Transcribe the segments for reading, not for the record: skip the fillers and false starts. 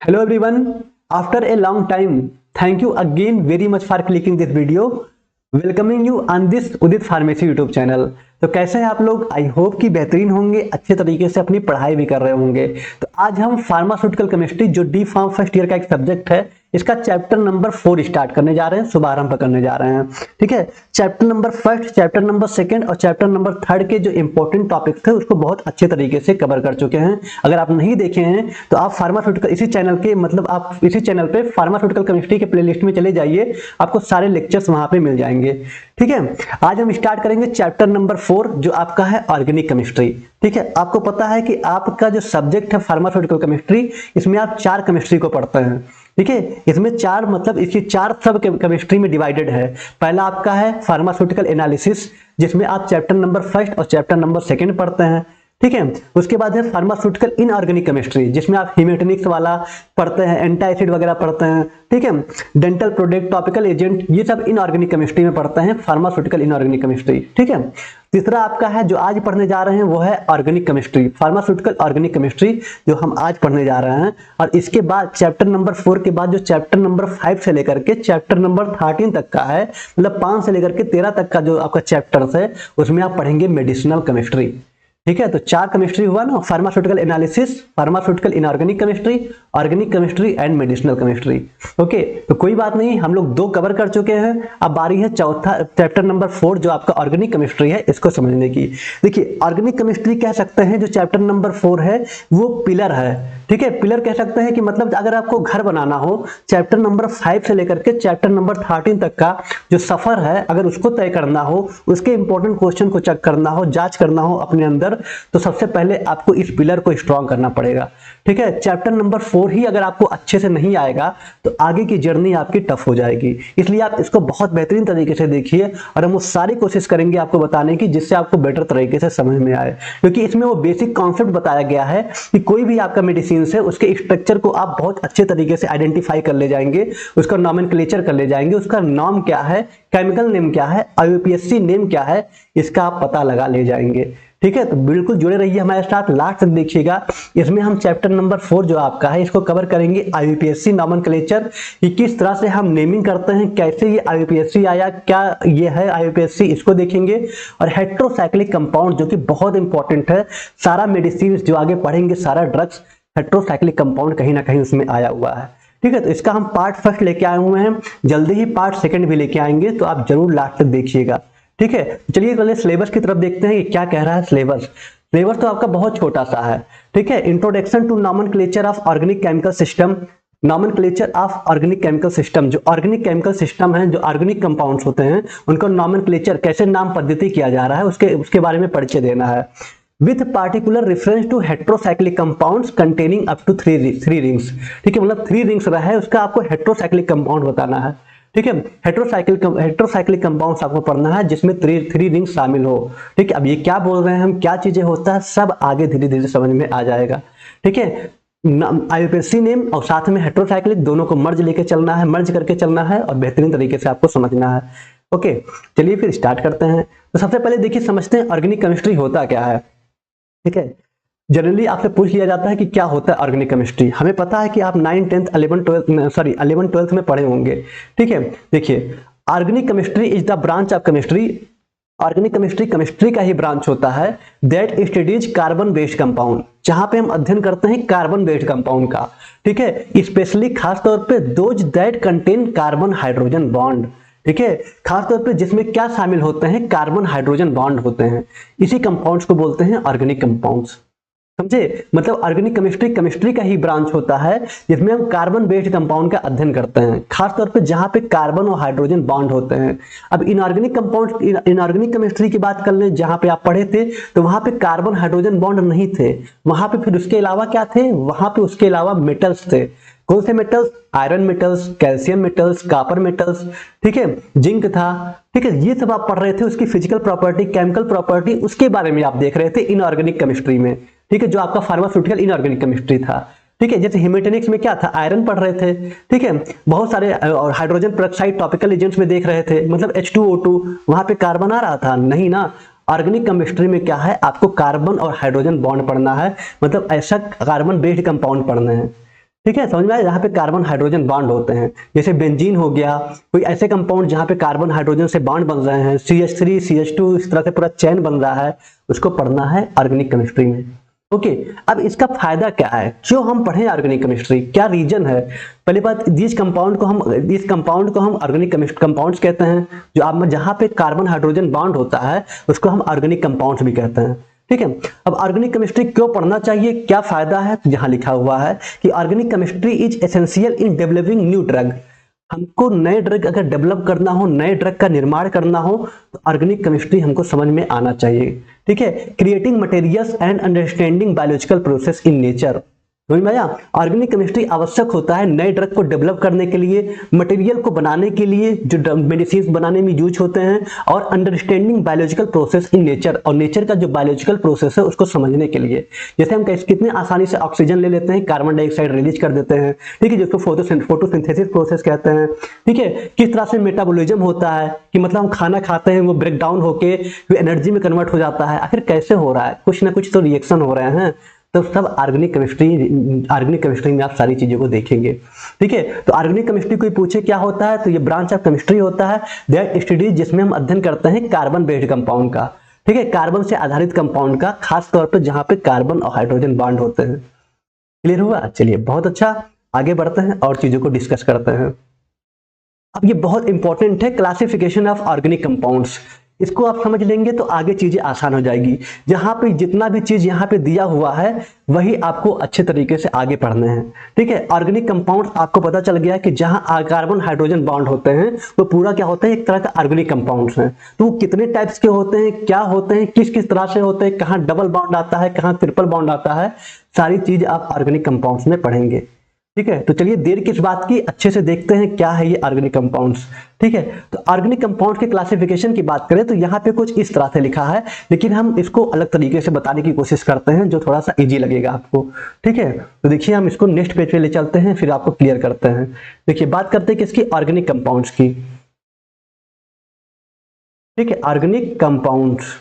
Hello everyone, after a long time, thank you again very much for clicking this video. Welcoming you on this Udit pharmacy YouTube channel. तो कैसे हैं आप लोग? I hope कि बेहतरीन होंगे, अच्छे तरीके से अपनी पढ़ाई भी कर रहे होंगे। तो आज हम फार्मास्यूटिकल केमिस्ट्री जो डी फार्म फर्स्ट ईयर का एक सब्जेक्ट है, इसका चैप्टर नंबर 4 स्टार्ट करने जा रहे हैं, शुभारंभ करने जा रहे हैं। ठीक है, chapter number first, chapter number second और चैप्टर नंबर थर्ड के जो इंपॉर्टेंट टॉपिक्स थे उसको बहुत अच्छे तरीके से कवर कर चुके हैं। अगर आप नहीं देखे हैं तो आप फार्मास्यूटिकल इसी चैनल के आप इसी चैनल पे फार्मास्यूटिकल केमिस्ट्री के प्लेलिस्ट में चले जाइए, आपको सारे लेक्चर्स वहां पे मिल जाएंगे। ठीक है, आज हम स्टार्ट करेंगे चैप्टर नंबर 4 जो आपका है ऑर्गेनिक केमिस्ट्री। ठीक है, आपको पता है कि आपका जो सब्जेक्ट है फार्मास्यूटिकल केमिस्ट्री, इसमें आप 4 केमिस्ट्री को पढ़ते हैं। ठीक है, इसमें 4 मतलब इसकी 4 सब केमिस्ट्री में डिवाइडेड है। पहला आपका है फार्मास्यूटिकल एनालिसिस, जिसमें आप चैप्टर नंबर फर्स्ट और चैप्टर नंबर सेकंड पढ़ते हैं। ठीक है, उसके बाद है फार्मास्यूटिकल इनऑर्गेनिक केमिस्ट्री, जिसमें आप हीमेटोनिक्स वाला पढ़ते हैं, एंटी एसिड वगैरह पढ़ते हैं। ठीक है, डेंटल प्रोडक्ट, टॉपिकल एजेंट, ये सब इनऑर्गेनिक केमिस्ट्री में पढ़ते हैं, फार्मास्यूटिकल इनऑर्गेनिक केमिस्ट्री। ठीक है, तीसरा आपका है जो आज पढ़ने जा रहे हैं वो है organic chemistry, pharmaceutical organic chemistry जो हम आज पढ़ने जा रहे हैं। और इसके बाद चैप्टर नंबर 4 के बाद जो चैप्टर नंबर 5 से लेकर के चैप्टर नंबर 13 तक का है, मतलब 5 से लेकर के 13 तक का जो आपका चैप्टर्स है, उसमें आप पढ़ेंगे मेडिसिनल केमिस्ट्री। ठीक है, तो 4 केमिस्ट्री हुआ ना, pharmaceutical analysis, pharmaceutical inorganic chemistry, organic chemistry and medicinal chemistry. Okay, तो कोई बात नहीं, हम लोग 2 कवर कर चुके हैं। अब बारी है चौथा चैप्टर नंबर 4 जो आपका ऑर्गेनिक केमिस्ट्री है, इसको समझने की। देखिए, ऑर्गेनिक केमिस्ट्री कह सकते हैं जो चैप्टर नंबर 4 है वो पिलर है। ठीक है, पिलर कह सकते हैं कि मतलब अगर आपको घर बनाना हो, चैप्टर नंबर 5 से लेकर के चैप्टर नंबर 13 तक का जो सफर है, अगर उसको तय करना हो, उसके इंपॉर्टेंट क्वेश्चन को चेक करना हो, जांच करना हो अपने अंदर, तो सबसे पहले आपको इस पिलर को स्ट्रॉन्ग करना पड़ेगा। ठीक है, चैप्टर नंबर 4 ही अगर आपको अच्छे से नहीं आएगा तो आगे की जर्नी आपकी टफ हो जाएगी। इसलिए आप इसको बहुत बेहतरीन तरीके से देखिए और हम वो सारी कोशिश करेंगे आपको बताने की जिससे आपको बेटर तरीके से समझ में आए, क्योंकि इसमें वो बेसिक कॉन्सेप्ट बताया गया है कि कोई भी आपका मेडिसिन है उसके स्ट्रक्चर को आप बहुत अच्छे तरीके से आइडेंटिफाई कर ले जाएंगे, उसका नॉमेनक्लेचर कर ले जाएंगे, उसका नाम क्या है, केमिकल नेम क्या है, आईयूपीएसी नेम क्या है, इसका आप पता लगा ले जाएंगे। ठीक है, तो बिल्कुल जुड़े रहिए हमारे साथ, लास्ट तक देखिएगा। इसमें हम चैप्टर नंबर 4 जो आपका है इसको कवर करेंगे, आईयूपीएसी नॉमेनक्लेचर, कि किस तरह से हम नेमिंग करते हैं, कैसे ये आईयूपीएसी आया, क्या ये है आईयूपीएसी, इसको देखेंगे। और हेट्रोसाइक्लिक कंपाउंड जो कि बहुत इंपॉर्टेंट है, सारा मेडिसिन जो आगे पढ़ेंगे, सारा ड्रग्स हेट्रोसाइक्लिक कंपाउंड कहीं ना कहीं उसमें आया हुआ है। ठीक है, तो इसका हम पार्ट फर्स्ट लेके आए हुए हैं, जल्दी ही पार्ट सेकंड भी लेके आएंगे, तो आप जरूर लास्ट तक देखिएगा। ठीक है, चलिए पहले सिलेबस की तरफ देखते हैं कि क्या कह रहा है सिलेबस। सिलेबस तो आपका बहुत छोटा सा है। ठीक है, introduction to nomenclature of organic chemical system, nomenclature of organic chemical system, जो ऑर्गेनिक केमिकल सिस्टम है, जो ऑर्गेनिक कंपाउंड्स होते हैं, उनको नॉमेनक्लेचर कैसे नाम पद्धति किया जा रहा है उसके बारे में परिचय देना है। With particular reference to heterocyclic compounds containing up to 3 rings. ठीक है, मतलब 3 रिंग्स रहा है उसका आपको हेट्रोसाइक्लिक कंपाउंड बताना है। ठीक है, हेट्रोसाइक्लिक कंपाउंड्स आपको पढ़ना है जिसमें 3 रिंग्स शामिल हो। ठीक है, अब ये क्या बोल रहे हैं हम, क्या चीजें होता है, सब आगे धीरे धीरे समझ में आ जाएगा। ठीक है, आईयूपीएसी नेम और साथ में हेट्रोसाइक्लिक दोनों को मर्ज लेके चलना है, मर्ज करके चलना है और बेहतरीन तरीके से आपको समझना है। ओके, चलिए फिर स्टार्ट करते हैं। तो सबसे पहले देखिए समझते हैं ऑर्गेनिक केमिस्ट्री होता क्या है। ठीक है, जनरली आपसे पूछ लिया जाता है कि क्या होता है ऑर्गेनिक केमिस्ट्री। हमें पता है कि आप 9, 10, 11, 12 में पढ़े होंगे। ठीक है, देखिए organic chemistry is the branch of chemistry, organic chemistry chemistry का ही ब्रांच होता है that studies carbon based compound, जहां पे हम अध्ययन करते हैं कार्बन बेस्ड कंपाउंड का। ठीक है, स्पेशली खास तौर पे those that contain carbon hydrogen bond. ठीक है, खासतौर पे जिसमें क्या शामिल होते हैं, कार्बन हाइड्रोजन बॉन्ड होते हैं, इसी कंपाउंड्स को बोलते हैं ऑर्गेनिक कंपाउंड्स। समझे, मतलब ऑर्गेनिक केमिस्ट्री केमिस्ट्री का ही ब्रांच होता है जिसमें हम कार्बन बेस्ड कंपाउंड का अध्ययन करते हैं, खासतौर पे जहां पे कार्बन और हाइड्रोजन बॉन्ड होते हैं। अब इनऑर्गेनिक कंपाउंड, इनऑर्गेनिक केमिस्ट्री की बात कर लें, जहां पे आप पढ़े थे तो वहां पे कार्बन हाइड्रोजन बॉन्ड नहीं थे, वहां पे फिर उसके अलावा क्या थे, वहां पे उसके अलावा मेटल्स थे। कौन से metals? Iron metals, calcium metals, copper metals, ठीक है, जिंक था। ठीक है, ये सब आप पढ़ रहे थे, उसकी फिजिकल प्रॉपर्टी, केमिकल प्रॉपर्टी, उसके बारे में आप देख रहे थे इनऑर्गेनिक केमिस्ट्री में। ठीक है, जो आपका फार्मास्यूटिकल इनऑर्गेनिक केमिस्ट्री था। ठीक है, जैसे हीमेटोनिक्स में क्या था, आयरन पढ़ रहे थे। ठीक है, बहुत सारे और हाइड्रोजन पेरोक्साइड टॉपिकल एजेंट्स में देख रहे थे, मतलब H2O2, वहां पे कार्बन आ रहा था, नहीं ना। ऑर्गेनिक केमिस्ट्री में क्या है, आपको कार्बन और हाइड्रोजन बॉन्ड पढ़ना है, मतलब ऐसा कार्बन बेस्ड कंपाउंड पढ़ना है। ठीक है, समझ में आया, जहाँ पे कार्बन हाइड्रोजन बॉन्ड होते हैं, जैसे बेंजीन हो गया, कोई ऐसे कंपाउंड जहाँ पे कार्बन हाइड्रोजन से बॉन्ड बन रहे हैं, CH3 CH2, इस तरह से पूरा चेन बन रहा है, उसको पढ़ना है ऑर्गेनिक केमिस्ट्री में। ओके, अब इसका फायदा क्या है, क्यों हम पढ़ें ऑर्गेनिक केमिस्ट्री, क्या रीजन है। पहली बात, इस कंपाउंड को हम ऑर्गेनिक कंपाउंड्स कहते हैं, जो आप में जहाँ पे कार्बन हाइड्रोजन बॉन्ड होता है उसको हम ऑर्गेनिक कंपाउंड्स भी कहते हैं। ठीक है, अब ऑर्गेनिक केमिस्ट्री क्यों पढ़ना चाहिए, क्या फायदा है, तो यहाँ लिखा हुआ है कि organic chemistry is essential in developing new drug. हमको नए ड्रग अगर डेवलप करना हो, नए ड्रग का निर्माण करना हो, तो ऑर्गेनिक केमिस्ट्री हमको समझ में आना चाहिए। ठीक है, creating materials and understanding biological process in nature. समझ में आया, ऑर्गेनिक केमिस्ट्री आवश्यक होता है नए ड्रग को डेवलप करने के लिए, मटेरियल को बनाने के लिए जो मेडिसिन बनाने में यूज होते हैं, और understanding biological process in nature, और नेचर का जो बायोलॉजिकल प्रोसेस है उसको समझने के लिए। जैसे हम कितने आसानी से ऑक्सीजन ले लेते हैं, कार्बन डाइऑक्साइड रिलीज कर देते हैं, ठीक है, जिसको फोटोसिंथेसिस प्रोसेस कहते हैं। ठीक है, किस तरह से मेटाबॉलिज्म होता है, कि मतलब हम खाना खाते हैं वो ब्रेक डाउन होके एनर्जी में कन्वर्ट हो जाता है, आखिर कैसे हो रहा है, कुछ ना कुछ तो रिएक्शन हो रहे हैं, तो सब ऑर्गेनिक केमिस्ट्री में आप सारी चीजों को देखेंगे। ठीक है, तो ऑर्गेनिक केमिस्ट्री कोई पूछे क्या होता है, तो ये ब्रांच ऑफ केमिस्ट्री होता है दैट स्टडीज, जिसमें हम अध्ययन करते हैं कार्बन बेस्ड कंपाउंड का। ठीक है, कार्बन से आधारित कंपाउंड का, खास तौर पर जहां पे कार्बन और हाइड्रोजन बॉन्ड होते हैं। क्लियर हुआ, चलिए बहुत अच्छा, आगे बढ़ते हैं और चीजों को डिस्कस करते हैं। अब ये बहुत इंपॉर्टेंट है, क्लासिफिकेशन ऑफ ऑर्गेनिक कंपाउंड्स, इसको आप समझ लेंगे तो आगे चीजें आसान हो जाएगी। जहां पे जितना भी चीज यहाँ पे दिया हुआ है वही आपको अच्छे तरीके से आगे पढ़ने हैं। ठीक है, ऑर्गेनिक कंपाउंड आपको पता चल गया कि जहां कार्बन हाइड्रोजन बॉन्ड होते हैं वो पूरा क्या होता है, एक तरह का ऑर्गेनिक कंपाउंड्स हैं। तो वो कितने टाइप्स के होते हैं, क्या होते हैं, किस किस तरह से होते हैं, कहाँ डबल बॉन्ड आता है, कहाँ ट्रिपल बॉन्ड आता है, सारी चीज आप ऑर्गेनिक कंपाउंड्स में पढ़ेंगे। ठीक है, तो चलिए देर किस बात की, अच्छे से देखते हैं क्या है ये ऑर्गेनिक कंपाउंड्स। ठीक है, तो ऑर्गेनिक कंपाउंड के क्लासिफिकेशन की बात करें तो यहाँ पे कुछ इस तरह से लिखा है, लेकिन हम इसको अलग तरीके से बताने की कोशिश करते हैं जो थोड़ा सा इजी लगेगा आपको। ठीक है, तो देखिए हम इसको नेक्स्ट पेज पे ले चलते हैं, फिर आपको क्लियर करते हैं। देखिए बात करते हैं किसकी, ऑर्गेनिक कंपाउंड्स की। ठीक है, ऑर्गेनिक कंपाउंड्स,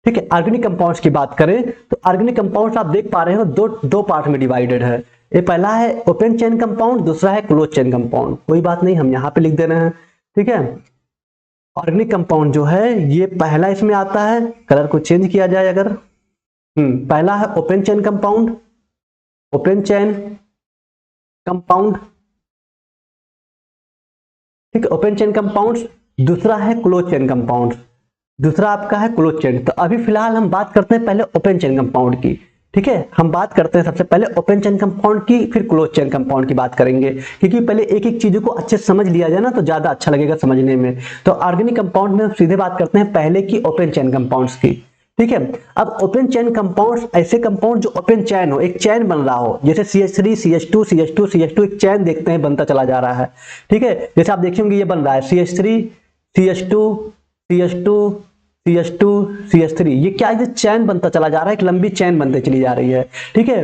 ठीक है, ऑर्गेनिक कंपाउंड्स की बात करें तो ऑर्गेनिक कंपाउंड्स आप देख पा रहे हो दो पार्ट में डिवाइडेड है। ये पहला है ओपन चेन कंपाउंड, दूसरा है क्लोज चेन कंपाउंड। कोई बात नहीं, हम यहाँ पे लिख दे रहे हैं। ठीक है, ऑर्गेनिक कंपाउंड जो है ये पहला इसमें आता है, कलर को चेंज किया जाए अगर, पहला है open chain compound, open chain compound. ठीक है, ओपन चेन कंपाउंड्स, दूसरा है क्लोज चेन कंपाउंड, दूसरा आपका है क्लोज चेन। तो अभी फिलहाल हम बात करते हैं पहले ओपन चेन कंपाउंड की। ठीक है, हम बात करते हैं सबसे पहले ओपन चेन कंपाउंड की, फिर क्लोज चेन कंपाउंड की बात करेंगे, क्योंकि पहले एक एक चीजों को अच्छे से समझ लिया जाए ना तो ज्यादा अच्छा लगेगा समझने में। तो ऑर्गेनिक कंपाउंड में हम सीधे बात करते हैं पहले की ओपन चेन कंपाउंड्स की। ठीक है, अब ओपन चेन कंपाउंड्स ऐसे कंपाउंड जो ओपन चेन हो, एक चेन बन रहा हो, जैसे CH3 CH2 CH2 CH2, एक चेन देखते हैं बनता चला जा रहा है। ठीक है, जैसे आप देखेंगे ये बन रहा है CH3 CH2 CH2 CH2 CH3, ये क्या है, चैन बनता चला जा रहा है, एक लंबी चैन बनते चली जा रही है। ठीक है,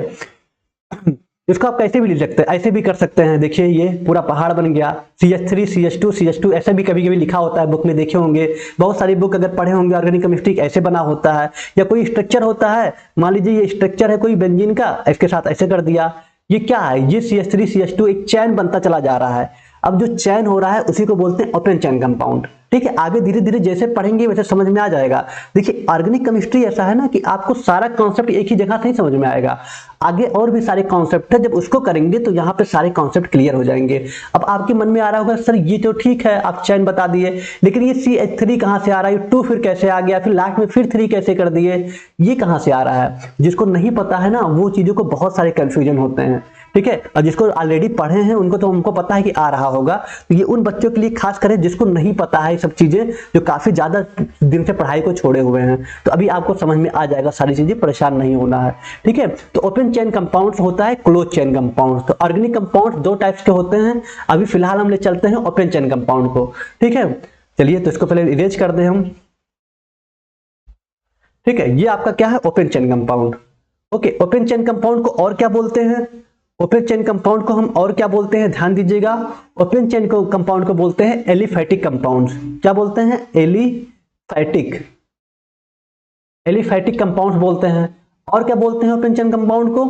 इसको आप कैसे भी लिख सकते हैं, ऐसे भी कर सकते हैं। देखिए ये पूरा पहाड़ बन गया, CH3 CH2 CH2, ऐसा भी कभी कभी लिखा होता है, बुक में देखे होंगे, बहुत सारी बुक अगर पढ़े होंगे ऑर्गेनिक केमिस्ट्री ऐसे बना होता है। या कोई स्ट्रक्चर होता है, मान लीजिए ये स्ट्रक्चर है कोई बेंजीन का, इसके साथ ऐसे कर दिया, ये क्या है, ये CH3 CH2 एक चैन बनता चला जा रहा है। अब जो चैन हो रहा है उसी को बोलते हैं ओपन चैन कंपाउंड। ठीक है, आगे धीरे धीरे जैसे पढ़ेंगे वैसे समझ में आ जाएगा। देखिए ऑर्गेनिक केमिस्ट्री ऐसा है ना कि आपको सारा कॉन्सेप्ट एक ही जगह से नहीं समझ में आएगा, आगे और भी सारे कॉन्सेप्ट है, जब उसको करेंगे तो यहाँ पे सारे कॉन्सेप्ट क्लियर हो जाएंगे। अब आपके मन में आ रहा होगा सर ये तो ठीक है आप चैन बता दिए, लेकिन ये CH3 कहाँ से आ रहा है, 2 फिर कैसे आ गया, फिर लास्ट में फिर 3 कैसे कर दिए, ये कहाँ से आ रहा है। जिसको नहीं पता है ना वो चीजों को बहुत सारे कंफ्यूजन होते हैं। ठीक है, और जिसको ऑलरेडी पढ़े हैं उनको तो हमको पता है कि आ रहा होगा, तो ये उन बच्चों के लिए खास करें जिसको नहीं पता है ये सब चीजें, जो काफी ज्यादा दिन से पढ़ाई को छोड़े हुए हैं। तो अभी आपको समझ में आ जाएगा सारी चीजें, परेशान नहीं होना है। ठीक है, तो ओपन चेन कंपाउंड्स होता है क्लोज चेन कंपाउंड्स। तो ऑर्गेनिक कंपाउंड्स दो टाइप्स के होते हैं, अभी फिलहाल हम ले चलते हैं ओपन चेन कंपाउंड को। ठीक है, चलिए तो इसको पहले इरेज कर दें हम। ठीक है, ये आपका क्या है, open chain compound. Okay, open chain compound को और क्या बोलते हैं, ओपन चेन कंपाउंड को हम और क्या बोलते हैं, ध्यान दीजिएगा, ओपन चेन को कंपाउंड को बोलते हैं एलिफैटिक कंपाउंड्स। क्या बोलते हैं, एलिफैटिक, एलिफैटिक कंपाउंड्स बोलते हैं। और क्या बोलते हैं ओपन चेन कंपाउंड को,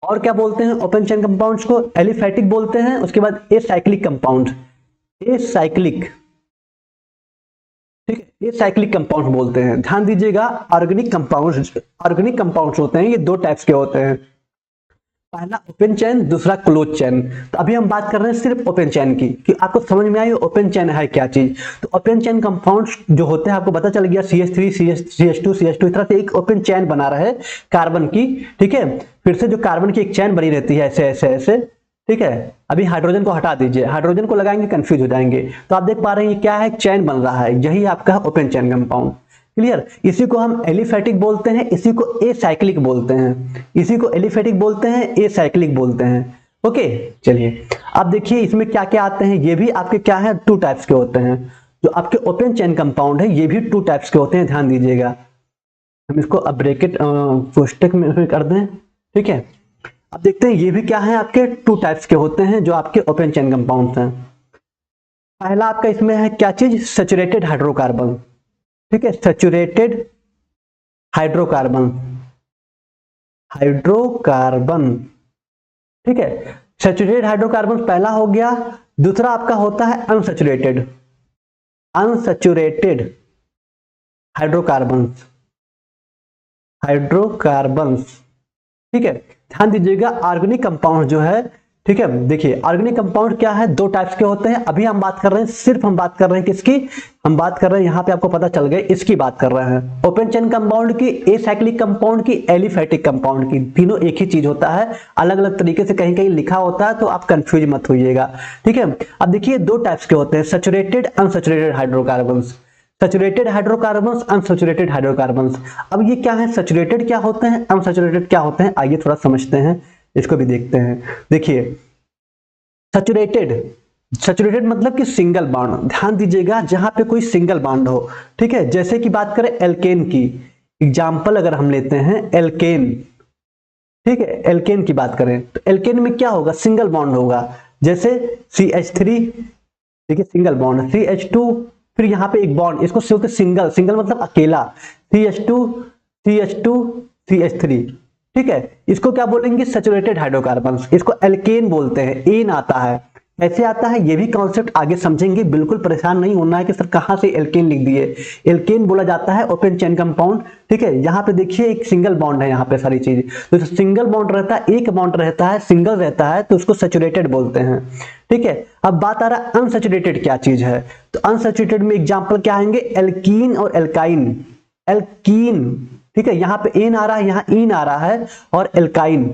और क्या बोलते हैं ओपन चेन कंपाउंड्स को? एलिफैटिक बोलते हैं। उसके बाद एसाइक्लिक कंपाउंड, एसाइक्लिक, ठीक है, एसाइक्लिक कंपाउंड बोलते हैं। ध्यान दीजिएगा, ऑर्गेनिक कंपाउंड्स होते हैं, ये दो टाइप्स के होते हैं, पहला ओपन चेन, दूसरा क्लोज चेन। तो अभी हम बात कर रहे हैं सिर्फ ओपन चेन की, कि आपको समझ में आई ओपन चेन है क्या चीज। तो ओपन चेन कंपाउंड्स जो होते हैं आपको पता चल गया, CH3 CH2 CH2, इस तरह से एक ओपन चेन बना रहा है कार्बन की, ठीक है। फिर से जो कार्बन की एक चेन बनी रहती है ऐसे ऐसे ऐसे, ठीक है। अभी हाइड्रोजन को हटा दीजिए, हाइड्रोजन को लगाएंगे कंफ्यूज हो जाएंगे। तो आप देख पा रहे हैं ये क्या है, चेन बन रहा है, यही आपका ओपन चेन कंपाउंड। क्लियर? इसी को हम एलिफैटिक बोलते हैं, इसी को एसाइक्लिक बोलते हैं, इसी को एलिफैटिक बोलते हैं, एसाइक्लिक बोलते हैं। ओके, चलिए अब देखिए इसमें क्या क्या आते हैं। ये भी आपके क्या है, टू टाइप्स के होते हैं। जो आपके ओपन चेन कंपाउंड है ये भी टू टाइप्स के होते हैं, ध्यान दीजिएगा। हम इसको अब ब्रैकेट कोष्टक में कर दें, ठीक है। अब देखते हैं ये भी क्या है, आपके टू टाइप्स के होते हैं जो आपके ओपन चेन कंपाउंड्स हैं। पहला आपका इसमें है क्या चीज, सैचुरेटेड हाइड्रोकार्बन, ठीक है, सैचुरेटेड हाइड्रोकार्बन, हाइड्रोकार्बन, ठीक है। सैचुरेटेड हाइड्रोकार्बन पहला हो गया। दूसरा आपका होता है अनसैचुरेटेड, अनसैचुरेटेड हाइड्रोकार्बन, हाइड्रोकार्बन, ठीक है। ध्यान दीजिएगा ऑर्गेनिक कंपाउंड जो है, ठीक है, देखिए ऑर्गेनिक कंपाउंड क्या है, दो टाइप्स के होते हैं। अभी हम बात कर रहे हैं, सिर्फ हम बात कर रहे हैं किसकी, हम बात कर रहे हैं, यहां पे आपको पता चल गया, इसकी बात कर रहे हैं, ओपन चेन कंपाउंड की, एसाइक्लिक कंपाउंड की, एलिफैटिक कंपाउंड की। तीनों एक ही चीज होता है, अलग अलग तरीके से कहीं कहीं लिखा होता है, तो आप कंफ्यूज मत होइएगा, ठीक है। अब देखिए दो टाइप्स के होते हैं, saturated unsaturated hydrocarbons, saturated hydrocarbons, unsaturated hydrocarbons. अब ये क्या है, सैचुरेटेड क्या होते हैं, अनसैचुरेटेड क्या होते हैं, आइए थोड़ा समझते हैं, इसको भी देखते हैं। देखिए सैचुरेटेड, सैचुरेटेड मतलब कि सिंगल बॉन्ड, ध्यान दीजिएगा जहां पे कोई सिंगल बॉन्ड हो, ठीक है। जैसे कि बात करें एल्केन की, एग्जांपल अगर हम लेते हैं एल्केन, ठीक है, एल्केन की बात करें तो एल्केन में क्या होगा, सिंगल बॉन्ड होगा। जैसे CH3, ठीक है, सिंगल बॉन्ड, CH2, फिर यहाँ पे एक बॉन्ड, इसको सिर्फ सिंगल, सिंगल मतलब अकेला, CH2 CH2 CH3, ठीक है। इसको क्या बोलेंगे, सैचुरेटेड हाइड्रोकार्बन्स, इसको एल्केन बोलते हैं, एन आता है। ऐसे आता है, ये भी कॉन्सेप्ट आगे समझेंगे, बिल्कुल परेशान नहीं होना है कि सर कहां से एल्केन लिख दिए। एल्केन बोला जाता है ओपन चेन कंपाउंड, ठीक है। यहाँ पे देखिए एक सिंगल बॉन्ड है, यहाँ पे सारी चीज, तो सिंगल बॉन्ड रहता है, एक बॉन्ड रहता है, सिंगल रहता है, तो उसको सैचुरेटेड बोलते हैं, ठीक है। अब बात आ रहा है अनसैचुरेटेड क्या चीज है, तो अनसैचुरेटेड में एग्जाम्पल क्या आएंगे, एल्कीन और एल्काइन, एल्कीन, ठीक है, यहाँ पे एन आ रहा है, यहाँ इन आ रहा है, और एल्काइन,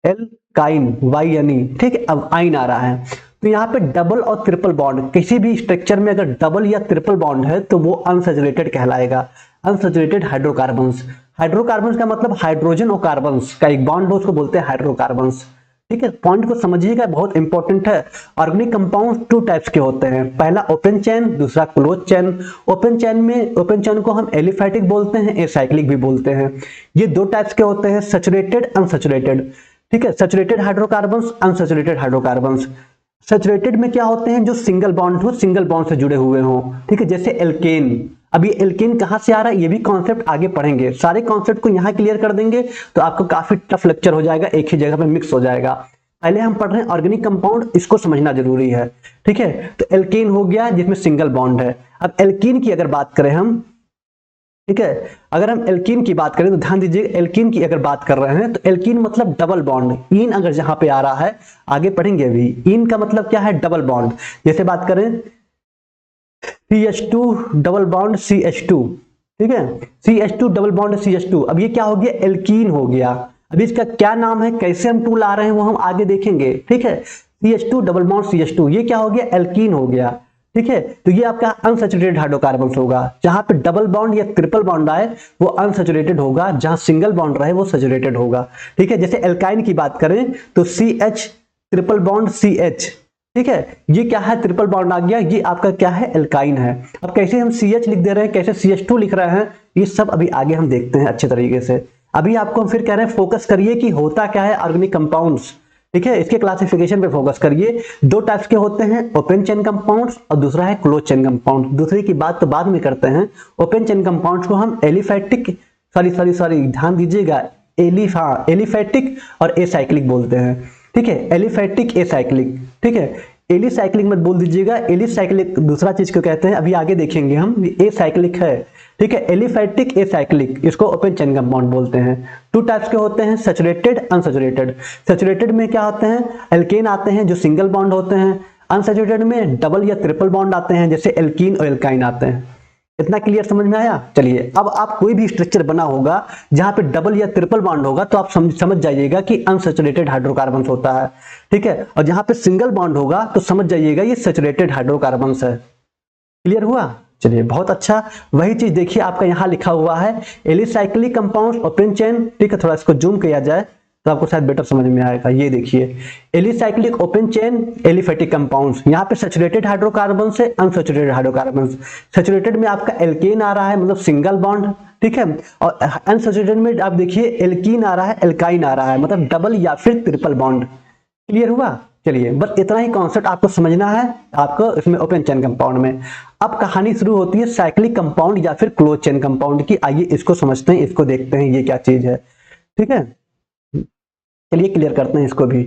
एल्काइन YNE, ठीक है। अब आइन आ रहा है, तो यहाँ पे डबल और ट्रिपल बॉन्ड, किसी भी स्ट्रक्चर में अगर डबल या ट्रिपल बॉन्ड है तो वो अनसैचुरेटेड कहलाएगा, अनसैचुरेटेड हाइड्रोकार्बन्स। हाइड्रोकार्बन्स का मतलब हाइड्रोजन और कार्बन्स का एक बॉन्ड हो, उसको बोलते हैं हाइड्रोकार्बन्स, ठीक है। पॉइंट को समझिएगा, बहुत इंपॉर्टेंट है। ऑर्गेनिक कंपाउंड टू टाइप्स के होते हैं, पहला ओपन चेन, दूसरा क्लोज चेन। ओपन चेन में, ओपन चेन को हम एलिफैटिक बोलते हैं, एसाइक्लिक भी बोलते हैं। ये दो टाइप्स के होते हैं, सैचुरेटेड अनसैचुरेटेड, ठीक है, saturated hydrocarbons, unsaturated hydrocarbons. Saturated में क्या होते हैं, जो सिंगल बॉन्ड हो, सिंगल बॉन्ड से जुड़े हुए हो, ठीक है, जैसे एल्केन। अब ये एल्केन कहां से आ रहा है, ये भी कॉन्सेप्ट आगे पढ़ेंगे, सारे कॉन्सेप्ट को यहां क्लियर कर देंगे तो आपको काफी टफ लेक्चर हो जाएगा, एक ही जगह पे मिक्स हो जाएगा। पहले हम पढ़ रहे हैं ऑर्गेनिक कंपाउंड, इसको समझना जरूरी है, ठीक है। तो एल्केन हो गया जिसमें सिंगल बॉन्ड है। अब एल्कीन की अगर बात करें हम, ठीक है, अगर हम एल्कीन की बात करें तो ध्यान दीजिए, एल्कीन की अगर बात कर रहे हैं तो एल्कीन मतलब डबल बॉन्ड, इन अगर जहां पे आ रहा है, आगे पढ़ेंगे अभी, इन का मतलब क्या है, डबल बॉन्ड। जैसे बात करें CH2 डबल बॉन्ड CH2, ठीक है, CH2 डबल बॉन्ड CH2। अब ये क्या हो गया, एल्कीन हो गया। अभी इसका क्या नाम है, कैसे हम टूल आ रहे हैं वो हम आगे देखेंगे, ठीक है। CH2 डबल बॉन्ड CH2, ये क्या हो गया, एल्कीन हो गया, ठीक है। तो ये आपका अनसैचुरेटेड हाइड्रोकार्बन होगा, जहां पे डबल बॉन्ड या ट्रिपल बॉन्ड आए वो अनसैचुरेटेड होगा, जहां सिंगल बॉन्ड रहे वो सैचुरेटेड होगा, ठीक है। जैसे एल्काइन की बात करें तो CH ट्रिपल बॉन्ड CH, ठीक है, ये क्या है, ट्रिपल बॉन्ड आ गया, ये आपका क्या है, एल्काइन है। अब कैसे हम CH लिख दे रहे हैं, कैसे CH2 लिख रहे हैं, ये सब अभी आगे हम देखते हैं अच्छे तरीके से। अभी आपको हम फिर कह रहे हैं फोकस करिए कि होता क्या है ऑर्गेनिक कंपाउंड्स, ठीक है, इसके क्लासिफिकेशन पे फोकस करिए। दो टाइप्स के होते हैं, ओपन चेन कंपाउंड्स और दूसरा है क्लोज चेन कंपाउंड। दूसरे की बात तो बाद में करते हैं। ओपन चेन कंपाउंड्स को हम एलिफैटिक, सॉरी ध्यान दीजिएगा, एलिफैटिक और एसाइक्लिक बोलते हैं। ठीक है, एलिफैटिक एसाइक्लिक। ठीक है, एलिसाइक्लिक मत बोल दीजिएगा, एलिसाइक्लिक दूसरा चीज को कहते हैं, अभी आगे देखेंगे हम। एसाइक्लिक है। ठीक है, एलिफैटिक एसाइक्लिक, इसको ओपन चेन कंपाउंड बोलते हैं। टू टाइप्स के होते हैं, सैचुरेटेड अनसैचुरेटेड। सैचुरेटेड में क्या होते हैं, एल्केन आते हैं जो सिंगल बॉन्ड होते हैं। अनसैचुरेटेड में डबल या ट्रिपल बॉन्ड आते हैं, जैसे एल्कीन और एल्काइन आते हैं। इतना क्लियर समझ में आया? चलिए, अब आप कोई भी स्ट्रक्चर बना होगा जहां पे डबल या ट्रिपल बॉन्ड होगा तो आप समझ जाइएगा कि अनसैचुरेटेड हाइड्रोकार्बन्स होता है। ठीक है, और जहां पे सिंगल बॉन्ड होगा तो समझ जाइएगा ये सैचुरेटेड हाइड्रोकार्बन्स है। क्लियर हुआ? चलिए, बहुत अच्छा। वही चीज देखिए आपका यहाँ लिखा हुआ है, एलिसाइक्लिक कंपाउंड ओपन चेन। ठीक है, थोड़ा इसको जूम किया जाए तो आपको शायद बेटर समझ में आएगा। ये देखिए, alicyclic open chain aliphatic compounds, यहाँ पे सैचुरेटेड हाइड्रोकार्बन से अनसैचुरेटेड हाइड्रोकार्बन। सैचुरेटेड में आपका एल्केन आ रहा है, मतलब सिंगल बॉन्ड। ठीक है, और अनसैचुरेटेड में आप देखिए एल्कीन आ रहा है, एल्काइन आ रहा है, मतलब डबल या फिर ट्रिपल बॉन्ड। क्लियर हुआ? चलिए, बस इतना ही कॉन्सेप्ट आपको समझना है आपको इसमें ओपन चेन कंपाउंड में। अब कहानी शुरू होती है साइक्लिक कंपाउंड या फिर क्लोज चेन कंपाउंड की। आइए इसको समझते हैं, इसको देखते हैं ये क्या चीज है। ठीक है, चलिए क्लियर करते हैं इसको भी।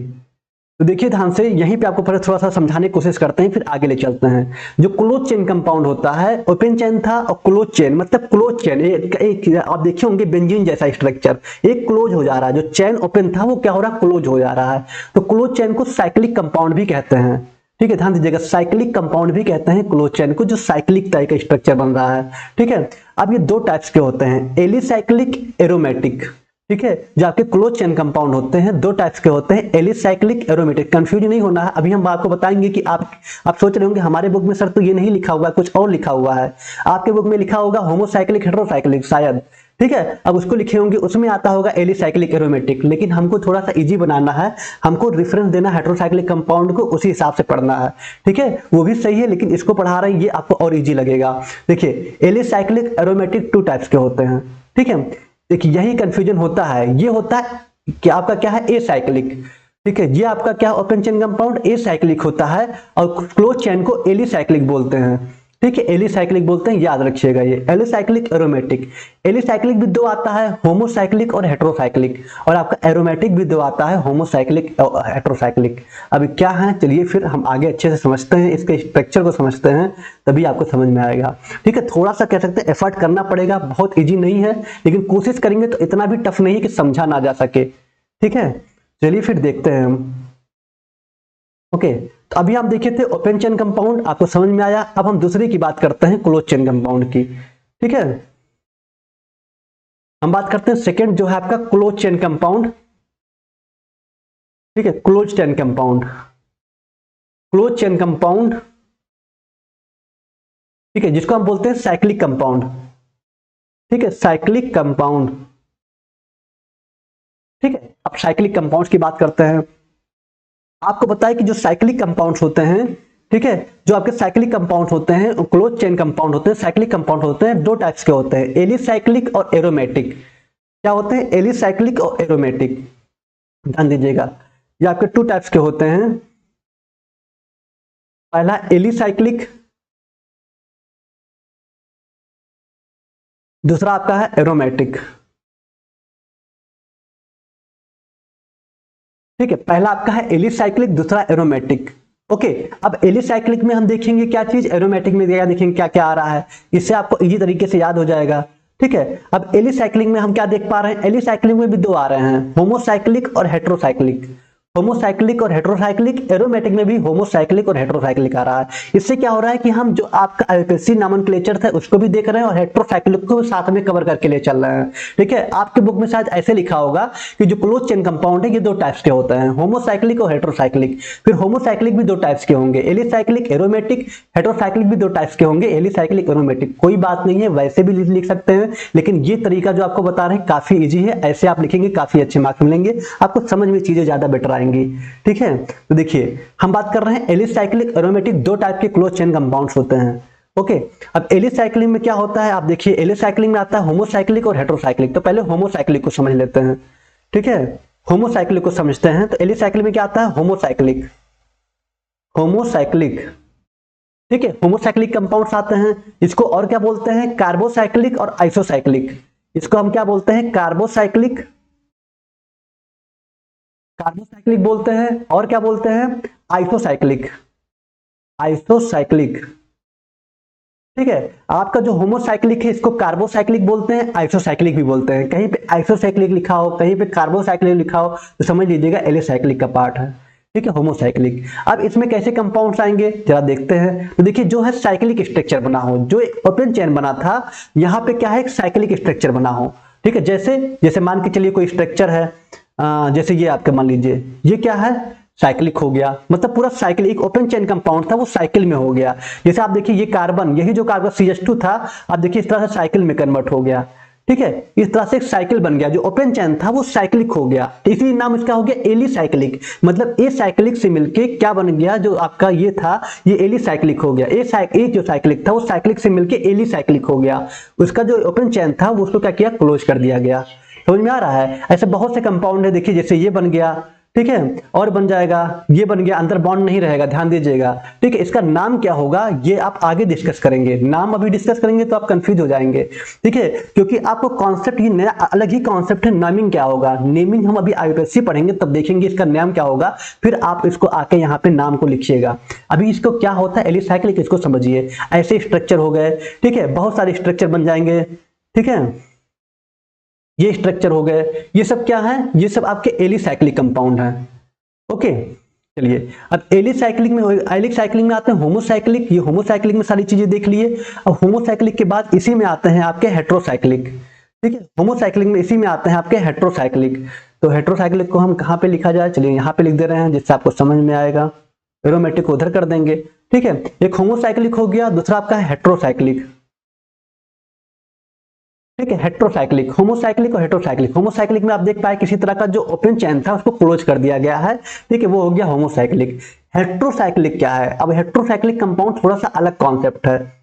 तो देखिए ध्यान से, यहीं पे आपको पहले थोड़ा सा समझाने की कोशिश करते हैं, फिर आगे ले चलते हैं। जो क्लोज चेन कंपाउंड होता है, ओपन चेन था और क्लोज चेन, मतलब क्लोज चेन एक आप देखे होंगे बेंजीन जैसा स्ट्रक्चर, एक क्लोज हो जा रहा है। जो चेन ओपन था वो क्या हो रहा है, क्लोज हो जा रहा है। तो क्लोज चेन को साइक्लिक कंपाउंड भी कहते हैं। ठीक है, ध्यान दीजिएगा, साइक्लिक कंपाउंड भी कहते हैं क्लोज चेन को, जो साइक्लिक टाइप का स्ट्रक्चर बन रहा है। ठीक है, अब ये दो टाइप्स के होते हैं, एलिसाइक्लिक, एरोमेटिक। ठीक है, जो आपके क्लोज चेन कंपाउंड होते हैं दो टाइप्स के होते हैं, एलिसाइक्लिक, एरोमेटिक। कंफ्यूज नहीं होना है, अभी हम आपको बताएंगे कि आप सोच रहे होंगे हमारे बुक में सर तो ये नहीं लिखा हुआ है, कुछ और लिखा हुआ है। आपके बुक में लिखा होगा होमोसाइक्लिक, हेटेरोसाइक्लिक शायद। ठीक है, अब उसको लिखे होंगे, उसमें आता होगा एलिसाइक्लिक, एरोमेटिक। लेकिन हमको थोड़ा सा इजी बनाना है, हमको रेफरेंस देना हेटेरोसाइक्लिक कंपाउंड को, उसी हिसाब से पढ़ना है। ठीक है, वो भी सही है, लेकिन इसको पढ़ा रहे हैं ये आपको और इजी लगेगा। देखिए, एलिसाइक्लिक, एरोमेटिक टू टाइप्स के होते हैं। ठीक है, देखिए यही कंफ्यूजन होता है। ये होता है कि आपका क्या है, ए साइक्लिक। ठीक है, ये आपका क्या open chain compound a cyclic होता है, और क्लोज चेन को एलिसाइक्लिक बोलते हैं। ठीक है, एलिसाइक्लिक बोलते हैं, याद रखिएगा ये एलिसाइक्लिक, एरोमेटिक। एलिसाइक्लिक भी दो आता है, होमोसाइक्लिक और हेटेरोसाइक्लिक, और आपका एरोमेटिक भी दो आता है, होमोसाइक्लिक और हेटेरोसाइक्लिक। अभी क्या है, चलिए फिर हम आगे अच्छे से समझते हैं, इसके स्ट्रक्चर को समझते हैं, तभी आपको समझ में आएगा। ठीक है, थोड़ा सा कह सकते हैं एफर्ट करना पड़ेगा, बहुत ईजी नहीं है, लेकिन कोशिश करेंगे तो इतना भी टफ नहीं है कि समझा ना जा सके। ठीक है, चलिए फिर देखते हैं हम। ओके, तो अभी हम देखे थे ओपन चेन कंपाउंड, आपको समझ में आया। अब हम दूसरे की बात करते हैं, क्लोज चेन कंपाउंड की। ठीक है, हम बात करते हैं सेकंड जो है आपका क्लोज चेन कंपाउंड। ठीक है, close chain compound, close chain compound. ठीक है, जिसको हम बोलते हैं साइक्लिक कंपाउंड। ठीक है, साइक्लिक कंपाउंड। ठीक है, अब साइक्लिक कंपाउंड्स की बात करते हैं। आपको पता है कि जो साइक्लिक कंपाउंड्स होते हैं, ठीक है, जो आपके साइक्लिक कंपाउंड होते हैं, क्लोज चेन कंपाउंड होते हैं, साइक्लिक कंपाउंड होते हैं, दो टाइप्स के होते हैं, एलिसाइक्लिक और एरोमेटिक। क्या होते हैं, एलिसाइक्लिक और एरोमेटिक। ध्यान दीजिएगा, ये आपके टू टाइप्स के होते हैं। पहला एलिसाइक्लिक, दूसरा आपका है एरोमेटिक। ठीक है, पहला आपका है एलिसाइक्लिक, दूसरा एरोमेटिक। ओके, अब एलिसाइक्लिक में हम देखेंगे क्या चीज, एरोमेटिक में क्या देखेंगे, क्या क्या आ रहा है, इससे आपको इजी तरीके से याद हो जाएगा। ठीक है, अब एलिसाइक्लिक में हम क्या देख पा रहे हैं, एलिसाइक्लिक में भी दो आ रहे हैं, होमोसाइक्लिक और हेटेरोसाइक्लिक। होमोसाइक्लिक और हेटेरोसाइक्लिक, एरोमेटिक में भी होमोसाइक्लिक और हेटेरोसाइक्लिक आ रहा है। इससे क्या हो रहा है कि हम जो आपका आईपीसी नॉमेनक्लेचर था उसको भी देख रहे हैं और हेटेरोसाइक्लिक को भी साथ में कवर करके ले चल रहे हैं। ठीक है, आपके बुक में शायद ऐसे लिखा होगा कि जो क्लोज चेन कंपाउंड है ये दो टाइप्स के होते हैं, होमोसाइक्लिक और हेटेरोसाइक्लिक। फिर होमोसाइक्लिक भी दो टाइप्स के होंगे, एलिसाइक्लिक, एरोमेटिक। हेटेरोसाइक्लिक भी दो टाइप्स के होंगे, एलिसाइक्लिक, एरोमेटिक। कोई बात नहीं है, वैसे भी लिख सकते हैं, लेकिन ये तरीका जो आपको बता रहे हैं काफी ईजी है, ऐसे आप लिखेंगे काफी अच्छे मार्क्स मिलेंगे, आपको समझ में चीजें ज्यादा बेटर आएंगी। ठीक है, तो देखिए हम बात कर रहे हैं एलिसाइक्लिक, एरोमेटिक, दो टाइप के क्लोज चेन कंपाउंड्स होते हैं। ओके, अब एलिसाइक्लिक में क्या होता है, आप देखिए एलिसाइक्लिक में आता है होमोसाइक्लिक और हेटेरोसाइक्लिक। तो पहले होमोसाइक्लिक को समझ लेते हैं। ठीक है, होमोसाइक्लिक को समझते हैं। तो एलिसाइक्लिक में क्या आता है, होमोसाइक्लिक, होमोसाइक्लिक। ठीक है, होमोसाइक्लिक कंपाउंड्स आते हैं, इसको और क्या बोलते हैं, कार्बोसाइक्लिक और आइसोसाइक्लिक। इसको हम क्या बोलते हैं, कार्बोसाइक्लिक कार्बोसाइक्लिक बोलते हैं और क्या बोलते हैं, आइसोसाइक्लिक, आइसोसाइक्लिक। ठीक है, आपका जो होमोसाइक्लिक है इसको कार्बोसाइक्लिक बोलते हैं, आइसोसाइक्लिक भी बोलते हैं। कहीं पे आइसोसाइक्लिक लिखा हो, कहीं पे कार्बोसाइक्लिक लिखा हो तो समझ लीजिएगा एलिसाइक्लिक का पार्ट है। ठीक है, होमोसाइक्लिक। अब इसमें कैसे कंपाउंड्स आएंगे जरा देखते हैं। तो देखिए, जो है साइक्लिक स्ट्रक्चर बना हो, जो एक ओपन चेन बना था, यहाँ पे क्या है, एक साइक्लिक स्ट्रक्चर बना हो। ठीक है, जैसे जैसे मान के चलिए कोई स्ट्रक्चर है, जैसे ये आपके मान लीजिए ये क्या है, साइक्लिक हो गया, मतलब पूरा साइकिल, एक ओपन चेन कंपाउंड था वो साइकिल में हो गया। जैसे आप देखिए ये कार्बन, यही जो कार्बन CH2 था, आप देखिए इस तरह से साइकिल में कन्वर्ट हो गया। ठीक है, इस तरह से एक साइकिल बन गया, जो ओपन चेन था वो साइक्लिक हो गया, तो इसी नाम इसका हो गया एलिसाइक्लिक। मतलब ए साइक्लिक से मिलके क्या बन गया, जो आपका ये था ये एलिसाइक्लिक हो गया। ए जो साइक्लिक था वो साइक्लिक से मिलके एलिसाइक्लिक हो गया। उसका जो ओपन चेन था वो उसको क्या किया, क्लोज कर दिया गया। समझ में आ रहा है? ऐसे बहुत से कंपाउंड है, देखिए जैसे ये बन गया, ठीक है, और बन जाएगा, ये बन गया, अंदर बॉन्ड नहीं रहेगा, ध्यान दीजिएगा। ठीक है, इसका नाम क्या होगा ये आप आगे डिस्कस करेंगे, नाम अभी डिस्कस करेंगे तो आप कंफ्यूज हो जाएंगे। ठीक है, क्योंकि आपको कॉन्सेप्ट ही नया, अलग ही कॉन्सेप्ट है, नामिंग क्या होगा, नेमिंग हम अभी IUPAC पढ़ेंगे तब देखेंगे इसका नाम क्या होगा, फिर आप इसको आके यहाँ पे नाम को लिखिएगा। अभी इसको क्या होता है, एलिसाइक्लिक, इसको समझिए। ऐसे स्ट्रक्चर हो गए, ठीक है, बहुत सारे स्ट्रक्चर बन जाएंगे। ठीक है, ये स्ट्रक्चर हो गए, ये सब क्या है, ये सब आपके एलिसाइक्लिक कंपाउंड हैं। ओके, चलिए अब एलिसाइक्लिक में, एलिसाइक्लिक में आते हैं होमोसाइक्लिक। ये होमोसाइक्लिक में सारी चीजें देख लिए। अब होमोसाइक्लिक के बाद इसी में आते हैं आपके हेट्रोसाइक्लिक। ठीक है, होमोसाइक्लिक में इसी में आते हैं आपके हेट्रोसाइक्लिक। तो हेट्रोसाइक्लिक को हम कहाँ पे लिखा जाए, चलिए यहाँ पे लिख दे रहे हैं जिससे आपको समझ में आएगा। एरोमेटिक को उधर कर देंगे। ठीक है, एक होमोसाइक्लिक हो गया, दूसरा आपका हेट्रोसाइक्लिक। ठीक है, हेट्रोसाइक्लिक, होमोसाइक्लिक और हेट्रोसाइक्लिक। होमोसाइक्लिक में आप देख पाए किसी तरह का जो ओपन चेन था उसको क्लोज कर दिया गया है। ठीक है, वो हो गया होमोसाइक्लिक। हेट्रोसाइक्लिक क्या है, अब हेट्रोसाइक्लिक कंपाउंड थोड़ा सा अलग कॉन्सेप्ट है।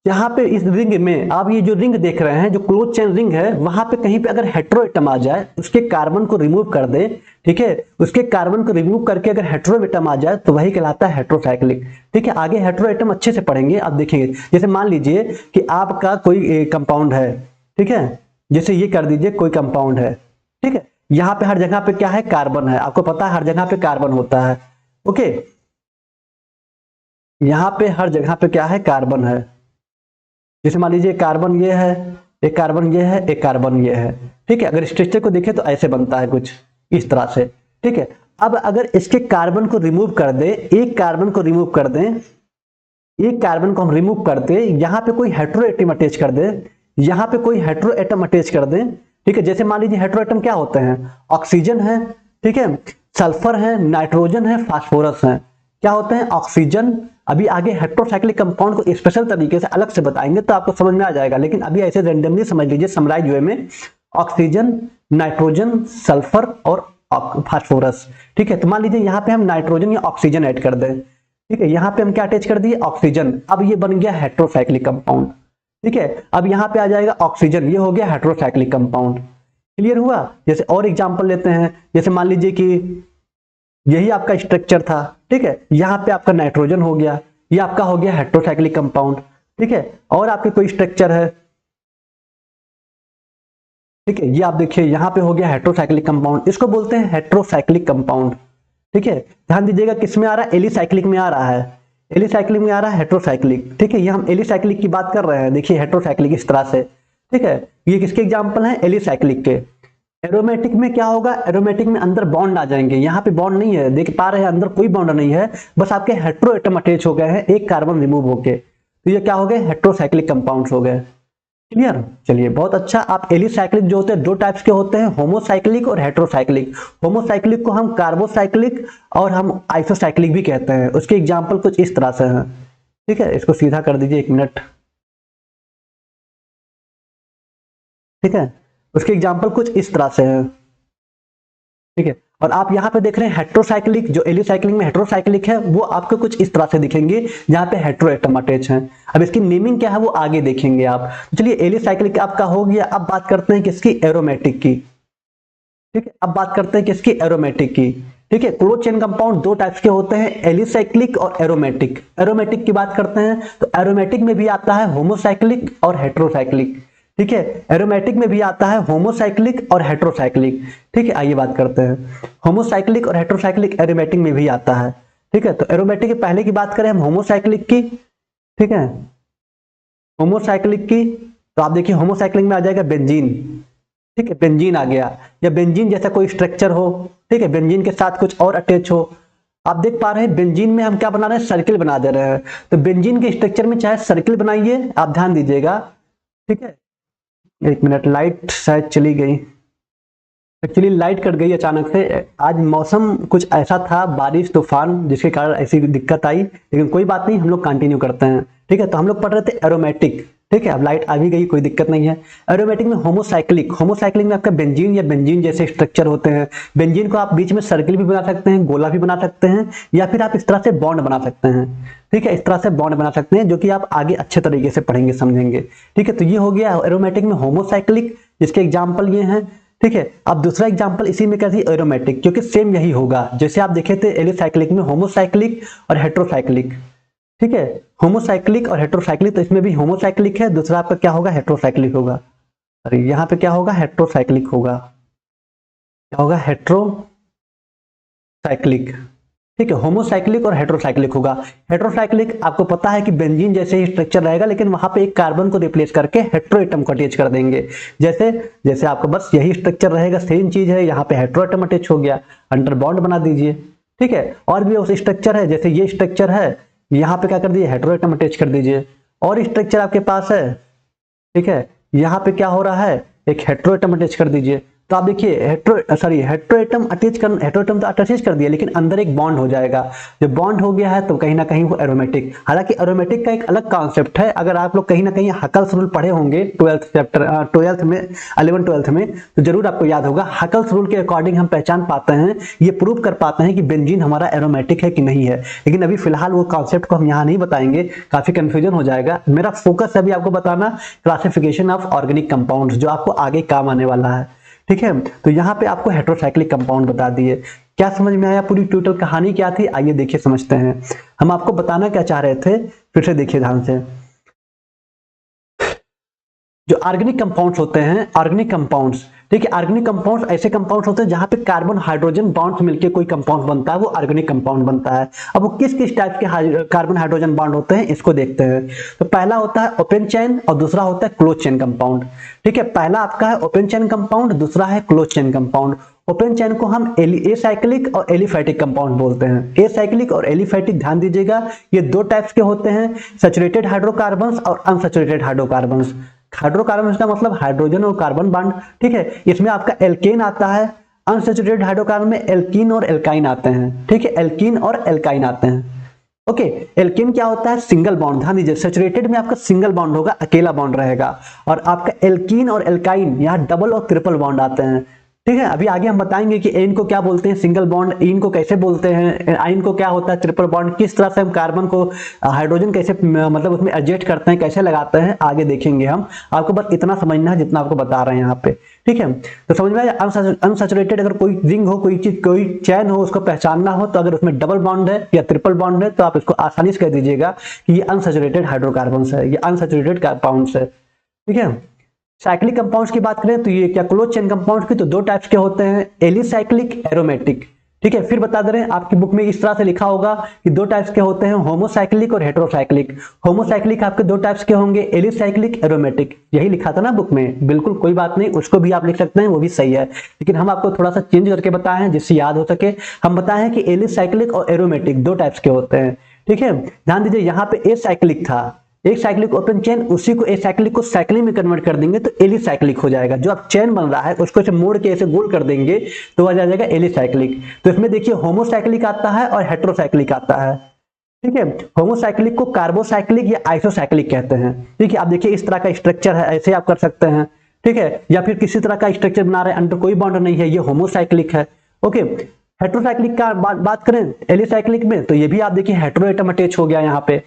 यहाँ पे इस रिंग में आप ये जो रिंग देख रहे हैं, जो क्लोज चेन रिंग है, वहां पे कहीं पे अगर हेट्रो एटम आ जाए, उसके कार्बन को रिमूव कर दे, ठीक है, उसके कार्बन को रिमूव करके अगर हेट्रो एटम आ जाए तो वही कहलाता है हेट्रोसाइक्लिक। ठीक है, आगे हेट्रो एटम अच्छे से पढ़ेंगे, आप देखेंगे। जैसे मान लीजिए कि आपका कोई कंपाउंड है, ठीक है, जैसे ये कर दीजिए कोई कंपाउंड है, ठीक है, यहाँ पे हर जगह पे क्या है, कार्बन है, आपको पता है हर जगह पे कार्बन होता है। ओके, यहाँ पे हर जगह पे क्या है, कार्बन है। जैसे मान लीजिए कार्बन ये है, एक कार्बन ये है, एक कार्बन ये है। ठीक है, अगर स्ट्रक्चर को देखें तो ऐसे बनता है कुछ इस तरह से। ठीक है, अब अगर इसके कार्बन को रिमूव कर दे, एक कार्बन को रिमूव कर दें, एक कार्बन को हम रिमूव करते, यहाँ पे कोई हेट्रो एटम अटैच कर दे, यहाँ पे कोई हेट्रो एटम अटैच कर दे। ठीक है, जैसे मान लीजिए हेट्रो एटम क्या होते हैं, ऑक्सीजन है, ठीक है, सल्फर है, नाइट्रोजन है, फास्फोरस है। क्या होते हैं, ऑक्सीजन। अभी आगे हेट्रोसाइक्लिक कंपाउंड को स्पेशल तरीके से अलग से बताएंगे तो आपको समझ में आ जाएगा, लेकिन अभी ऐसे रैंडमली समझ लीजिए समराइज वे में, ऑक्सीजन, नाइट्रोजन, सल्फर और फास्फोरस। ठीक है, तो मान लीजिए यहाँ पे हम नाइट्रोजन या ऑक्सीजन ऐड कर दें। ठीक है, यहाँ पे हम क्या अटैच कर दिए, ऑक्सीजन। अब ये बन गया हेट्रोसाइक्लिक कंपाउंड। ठीक है, अब यहाँ पे आ जाएगा ऑक्सीजन, ये हो गया हेट्रोसाइक्लिक कंपाउंड। क्लियर हुआ? जैसे और एग्जांपल लेते हैं, जैसे मान लीजिए कि यही आपका स्ट्रक्चर था, ठीक है, यहाँ पे आपका नाइट्रोजन हो गया, ये आपका हो गया हेट्रोसाइक्लिक कंपाउंड। ठीक है, और आपके कोई स्ट्रक्चर है, ठीक है, ये आप देखिए यहाँ पे हो गया हेट्रोसाइक्लिक कंपाउंड, इसको बोलते हैं हेट्रोसाइक्लिक कंपाउंड। ठीक है, ध्यान दीजिएगा किस में आ रहा है, एलिसाइक्लिक में आ रहा है, एलिसाइक्लिक में आ रहा है हेट्रोसाइक्लिक। ठीक है, ये हम एलिसाइक्लिक की बात कर रहे हैं, देखिए हेट्रोसाइक्लिक इस तरह से। ठीक है, ये किसके एग्जाम्पल हैं, एलिसाइक्लिक के। एरोमेटिक में क्या होगा, एरोमेटिक में अंदर बॉन्ड आ जाएंगे, यहाँ पे बॉन्ड नहीं है, देख पा रहे हैं अंदर कोई बॉन्ड नहीं है, बस आपके हेट्रो एटम अटैच हो गए हैं, एक कार्बन रिमूव होके, तो ये क्या हो गए, हेट्रोसाइक्लिक कंपाउंड्स हो गए। क्लियर? चलिए बहुत अच्छा। आप एलिसाइक्लिक जो होते हैं दो टाइप्स के होते हैं, होमोसाइक्लिक और हेट्रोसाइक्लिक। होमोसाइक्लिक को हम कार्बोसाइक्लिक और हम आइसोसाइक्लिक भी कहते हैं, उसके एग्जाम्पल कुछ इस तरह से हैं। ठीक है, इसको सीधा कर दीजिए 1 मिनट। ठीक है, उसके एग्जाम्पल कुछ इस तरह से हैं। ठीक है, और आप यहाँ पे देख रहे हैं हेट्रोसाइक्लिक, जो एलिसाइक्लिक में हेट्रोसाइक्लिक है वो आपको कुछ इस तरह से दिखेंगे जहाँ पे हेट्रो एटम अटैच हैं। अब इसकी नेमिंग क्या है वो आगे देखेंगे आप। तो चलिए एलिसाइक्लिक आपका हो गया, अब बात करते हैं किसकी, एरोमेटिक की। ठीक है, अब बात करते हैं किसकी, एरोमेटिक की। ठीक है, क्लोज चेन कंपाउंड दो टाइप्स के होते हैं, एलिसाइक्लिक और एरोमेटिक। एरोमेटिक की बात करते हैं तो एरोमेटिक में भी आता है होमोसाइक्लिक और हेट्रोसाइक्लिक। ठीक है। एरोमेटिक में भी आता है होमोसाइक्लिक और हेट्रोसाइक्लिक। ठीक है, आइए बात करते हैं। होमोसाइक्लिक और हेट्रोसाइक्लिक एरोमेटिक में भी आता है। ठीक है, तो एरोमेटिक के पहले की बात करें हम होमोसाइक्लिक की। ठीक है, होमोसाइक्लिक की, तो आप देखिए होमोसाइक्लिक में आ जाएगा बेंजीन। ठीक है, बेंजीन आ गया, या बेंजीन जैसा कोई स्ट्रक्चर हो। ठीक है, बेंजीन के साथ कुछ और अटैच हो। आप देख पा रहे हैं बेंजीन में हम क्या बना रहे हैं, सर्किल बना दे रहे हैं। तो बेंजीन के स्ट्रक्चर में चाहे सर्किल बनाइए, आप ध्यान दीजिएगा। ठीक है, एक मिनट, लाइट शायद चली गई। एक्चुअली लाइट कट गई अचानक से। आज मौसम कुछ ऐसा था, बारिश तूफान, जिसके कारण ऐसी दिक्कत आई, लेकिन कोई बात नहीं, हम लोग कंटिन्यू करते हैं। ठीक है, तो हम लोग पढ़ रहे थे एरोमेटिक। ठीक है, अब लाइट आ भी गई, कोई दिक्कत नहीं है। एरोमेटिक में होमोसाइक्लिक, होमोसाइक्लिक में आपका बेंजीन या बेंजीन जैसे स्ट्रक्चर होते हैं। बेंजीन को आप बीच में सर्किल भी बना सकते हैं, गोला भी बना सकते हैं, या फिर आप इस तरह से बॉन्ड बना सकते हैं। ठीक है, इस तरह से बॉन्ड बना सकते हैं, जो कि आप आगे अच्छे तरीके से पढ़ेंगे, समझेंगे। ठीक है, तो ये हो गया एरोमेटिक में होमोसाइक्लिक, जिसके एग्जाम्पल ये हैं। ठीक है, अब दूसरा एग्जांपल इसी में कैसी, एरोमेटिक, क्योंकि सेम यही होगा जैसे आप देखे थे एलिसाइक्लिक में होमोसाइक्लिक और हेट्रोसाइक्लिक। ठीक है, होमोसाइक्लिक और हेट्रोसाइक्लिक, तो इसमें भी होमोसाइक्लिक है, दूसरा आपका क्या होगा, हेट्रोसाइक्लिक होगा। अरे यहाँ पे क्या होगा, हेट्रोसाइक्लिक होगा। क्या होगा, हेट्रोसाइक्लिक। ठीक है, होमोसाइक्लिक और हेट्रोसाइक्लिक होगा। हेट्रोसाइक्लिक आपको पता है कि बेंजीन जैसे ही स्ट्रक्चर रहेगा, लेकिन वहां पे एक कार्बन को रिप्लेस करके हेट्रोएटम को अटैच कर देंगे। जैसे जैसे आपको बस यही स्ट्रक्चर रहेगा, सेम चीज है, यहाँ पे हेट्रोएटम अटैच हो गया, अंडर बॉन्ड बना दीजिए। ठीक है, और भी उस स्ट्रक्चर है, जैसे ये स्ट्रक्चर है, यहाँ पे क्या कर दीजिए, हेट्रोएटम अटैच कर दीजिए। और स्ट्रक्चर आपके पास है, ठीक है, यहाँ पे क्या हो रहा है, एक हेट्रोएटम अटैच कर दीजिए। तो आप देखिए हेट्रोएटम अटैच कर, हेट्रोएटम तो अटैच कर दिया, लेकिन अंदर एक बॉन्ड हो जाएगा। जब बॉन्ड हो गया है तो कहीं ना कहीं वो एरोमेटिक। हालांकि एरोमेटिक का एक अलग कॉन्सेप्ट है, अगर आप लोग कहीं ना कहीं हकल्स रूल पढ़े होंगे 12th में, 11th-12th में, तो जरूर आपको याद होगा। हकल्स रूल के अकॉर्डिंग हम पहचान पाते हैं, ये प्रूव कर पाते हैं कि बेंजीन हमारा एरोमेटिक है कि नहीं है। लेकिन अभी फिलहाल वो कॉन्सेप्ट को हम यहाँ नहीं बताएंगे, काफी कंफ्यूजन हो जाएगा। मेरा फोकस अभी आपको बताना क्लासिफिकेशन ऑफ ऑर्गेनिक कंपाउंड्स, जो आपको आगे काम आने वाला है। ठीक है, तो यहाँ पे आपको हेट्रोसाइक्लिक कंपाउंड बता दिए। क्या समझ में आया, पूरी टोटल कहानी क्या थी, आइए देखिए समझते हैं। हम आपको बताना क्या चाह रहे थे, फिर से देखिए ध्यान से। जो ऑर्गेनिक कंपाउंड्स होते हैं, ऑर्गेनिक कंपाउंड्स, ठीक है, ऑर्गेनिक कंपाउंड्स ऐसे कंपाउंड्स होते हैं जहां पे कार्बन हाइड्रोजन बॉन्ड्स मिलके कोई कंपाउंड बनता है, वो ऑर्गेनिक कंपाउंड बनता है। अब वो किस किस टाइप के कार्बन हाइड्रोजन बॉन्ड होते हैं, इसको देखते हैं। तो पहला होता है ओपन चेन और दूसरा होता है क्लोज चेन कंपाउंड। ठीक है, पहला आपका है ओपन चेन कंपाउंड, दूसरा है close chain compound. Open chain को हम एसाइक्लिक और एलिफैटिक कंपाउंड बोलते हैं। एसाइक्लिक और एलिफैटिक ध्यान दीजिएगा, ये दो टाइप्स के होते हैं, सैचुरेटेड हाइड्रोकार्बन्स और अनसैचुरेटेड हाइड्रोकार्बन्स। हाइड्रोकार्बन का मतलब हाइड्रोजन और कार्बन बॉन्ड। ठीक है, इसमें आपका एल्केन आता है, अनसैचुरेटेड हाइड्रोकार्बन में एल्कीन और एल्काइन आते हैं। ठीक है, एल्कीन और एल्काइन आते हैं। ओके, एल्केन क्या होता है, सिंगल बॉन्ड। ध्यान दीजिए, सैचुरेटेड में आपका सिंगल बॉन्ड होगा, अकेला बॉन्ड रहेगा, और आपका एल्कीन और एल्काइन यहाँ डबल और ट्रिपल बॉन्ड आते हैं। ठीक है, अभी आगे हम बताएंगे कि एन को क्या बोलते हैं, सिंगल बॉन्ड, इन को कैसे बोलते हैं, आइन को क्या होता है, ट्रिपल बॉन्ड, किस तरह से हम कार्बन को हाइड्रोजन कैसे मतलब उसमें एडजस्ट करते हैं, कैसे लगाते हैं, आगे देखेंगे हम। आपको बस इतना समझना है जितना आपको बता रहे हैं यहाँ पे। ठीक है, तो समझ में आया। अनसैचुरेटेड अगर कोई रिंग हो, कोई चीज, कोई चैन हो, उसको पहचानना हो, तो अगर उसमें डबल बॉन्ड है या ट्रिपल बॉन्ड है, तो आप इसको आसानी से कह दीजिएगा कि ये अनसैचुरेटेड हाइड्रोकार्बन है, ये अनसैचुरेटेड कंपाउंड्स है। ठीक है, साइक्लिक कंपाउंड्स की बात करें तो ये क्या, क्लोज चेन कंपाउंड्स की तो दो टाइप्स के होते हैं, एलिसाइक्लिक, एरोमेटिक। ठीक है, फिर बता दे रहे हैं, आपकी बुक में इस तरह से लिखा होगा कि दो टाइप्स के होते हैं, होमोसाइक्लिक और हेट्रोसाइक्लिक। होमोसाइक्लिक आपके दो टाइप्स के होंगे, एलिसाइक्लिक, एरोमेटिक, यही लिखा था ना बुक में, बिल्कुल कोई बात नहीं, उसको भी आप लिख सकते हैं, वो भी सही है, लेकिन हम आपको थोड़ा सा चेंज करके बताए हैं जिससे याद हो सके। हम बताए हैं कि एलिसाइक्लिक और एरोमेटिक दो टाइप्स के होते हैं। ठीक है, ध्यान दीजिए, यहाँ पे एसाइक्लिक था, एक साइक्लिक ओपन चेन, उसी को एसाइक्लिक को साइक्लिक में कन्वर्ट कर देंगे तो एलिसाइक्लिक हो जाएगा। जो अब चेन बन रहा है उसको ऐसे मोड़ के ऐसे गोल कर देंगे तो आ जाएगा एलिसाइक्लिक। तो इसमें देखिए होमोसाइक्लिक आता है और हेट्रोसाइक्लिक आता है। ठीक है, होमोसाइक्लिक को कार्बोसाइक्लिक या आइसोसाइक्लिक कहते हैं। ठीक है, आप देखिए इस तरह का स्ट्रक्चर है, ऐसे आप कर सकते हैं। ठीक है, या फिर किसी तरह का स्ट्रक्चर बना रहे हैं, अंदर कोई बॉन्ड नहीं है, ये होमोसाइक्लिक है। ओके, हेट्रोसाइक्लिक का बात करें एलिसाइक्लिक में, तो ये भी आप देखिए हेट्रोएटम अटैच हो गया यहाँ पे।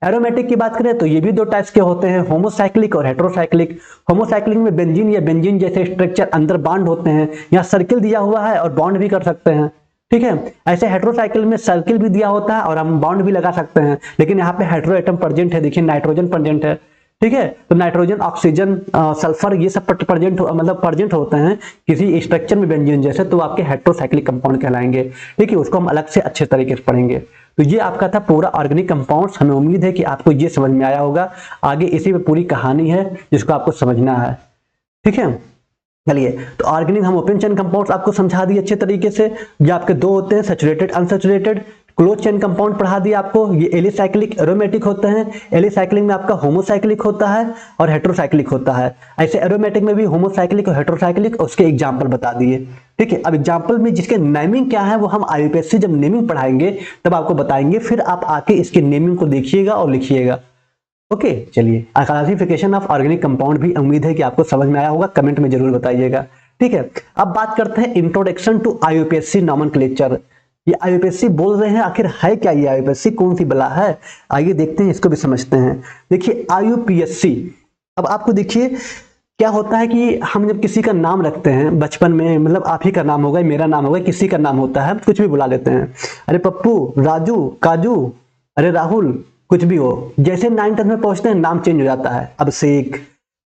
एरोमेटिक की बात करें तो ये भी दो टाइप्स के होते हैं, होमोसाइक्लिक और हेट्रोसाइक्लिक। होमोसाइक्लिक में बेंजीन या बेंजीन जैसे स्ट्रक्चर अंदर बॉन्ड होते हैं, यहाँ सर्किल दिया हुआ है और बॉन्ड भी कर सकते हैं। ठीक है, ऐसे हेट्रोसाइकिल में सर्किल भी दिया होता है और हम बॉन्ड भी लगा सकते हैं, लेकिन यहाँ पे हेट्रोएटम प्रेजेंट है, देखिए नाइट्रोजन प्रेजेंट है। ठीक है। तो नाइट्रोजन, ऑक्सीजन, सल्फर, ये सब प्रेजेंट होते हैं किसी स्ट्रक्चर में बेंजीन जैसे, तो आपके हेटेरोसाइक्लिक कंपाउंड कहलाएंगे। ठीक है, उसको हम अलग से अच्छे तरीके से पढ़ेंगे। तो ये आपका था पूरा ऑर्गेनिक कंपाउंड्स। हमें उम्मीद है कि आपको ये समझ में आया होगा। आगे इसी में पूरी कहानी है जिसको आपको समझना है। ठीक है, चलिए, तो ऑर्गेनिक हम ओपन चेन कंपाउंड्स आपको समझा दिए अच्छे तरीके से। ये आपके दो होते हैं, saturated, unsaturated. Close chain compound पढ़ा दिया आपको, ये एलिसाइक्लिक, एरोमेटिक होते हैं। एलिसाइक्लिक में आपका होमोसाइक्लिक होता है और हेटेरोसाइक्लिक होता है। ऐसे एरोमेटिक में भी होमोसाइक्लिक और हेटेरोसाइक्लिक, उसके एग्जांपल बता दिए। ठीक है, अब एग्जांपल में जिसके नेमिंग क्या है वो हम आईयूपीएससी जब नेमिंग पढ़ाएंगे तब आपको बताएंगे, फिर आप आके इसके नेमिंग को देखिएगा और लिखिएगा। ओके, चलिए, क्लासिफिकेशन ऑफ ऑर्गेनिक कंपाउंड भी उम्मीद है कि आपको समझ में आया होगा, कमेंट में जरूर बताइएगा। ठीक है, अब बात करते हैं इंट्रोडक्शन टू आईयूपीएससी नॉमेनक्लेचर। ये आईयूपीएससी बोल रहे हैं, आखिर है क्या ये आईयूपीएससी, कौन सी बला है? आइए देखते हैं, इसको भी समझते हैं। देखिए आईयूपीएससी, अब आपको देखिए क्या होता है कि हम जब किसी का नाम रखते हैं बचपन में, मतलब आप ही का नाम होगा, मेरा नाम होगा, किसी का नाम होता है, कुछ भी बुला लेते हैं, अरे पप्पू, राजू, काजू, अरे राहुल, कुछ भी हो। जैसे 9th में पहुंचते हैं नाम चेंज हो जाता है, अभिषेक,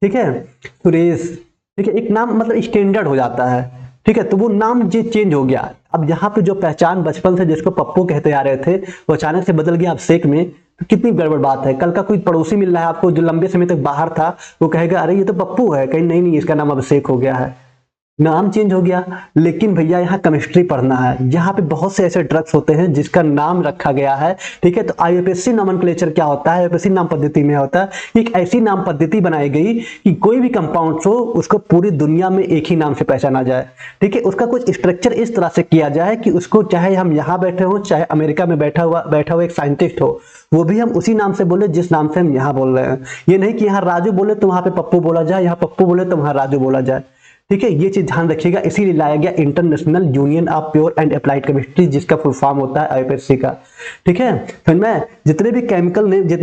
ठीक है, सुरेश, ठीक है, एक नाम मतलब स्टैंडर्ड हो जाता है। ठीक है, तो वो नाम जो चेंज हो गया, अब यहाँ पे जो पहचान बचपन से जिसको पप्पू कहते आ रहे थे वो अचानक से बदल गया अभिषेक में, तो कितनी गड़बड़ बात है। कल का कोई पड़ोसी मिल रहा है आपको जो लंबे समय तक बाहर था, वो कहेगा अरे ये तो पप्पू है, कहीं नहीं नहीं इसका नाम अभिषेक हो गया है, नाम चेंज हो गया। लेकिन भैया यहाँ केमिस्ट्री पढ़ना है, यहाँ पे बहुत से ऐसे ड्रग्स होते हैं जिसका नाम रखा गया है। ठीक है, तो आईयूपीएससी नॉमेनक्लेचर क्या होता है, आईयूपीएससी नाम पद्धति में होता है एक ऐसी नाम पद्धति बनाई गई कि कोई भी कंपाउंड हो उसको पूरी दुनिया में एक ही नाम से पहचाना जाए। ठीक है, उसका कुछ स्ट्रक्चर इस तरह से किया जाए कि उसको चाहे हम यहाँ बैठे हो, चाहे अमेरिका में बैठा हुआ एक साइंटिस्ट हो, वो भी हम उसी नाम से बोले जिस नाम से हम यहाँ बोल रहे हैं। ये नहीं कि यहाँ राजू बोले तो वहां पे पप्पू बोला जाए, यहाँ पप्पू बोले तो वहां राजू बोला जाए। ठीक है, ये चीज ध्यान रखिएगा, इसीलिए लाया गया international union of pure and applied chemistry, जिसका फुल फॉर्म होता है आईयूपीएससी का। ठीक है, समझ में? जितने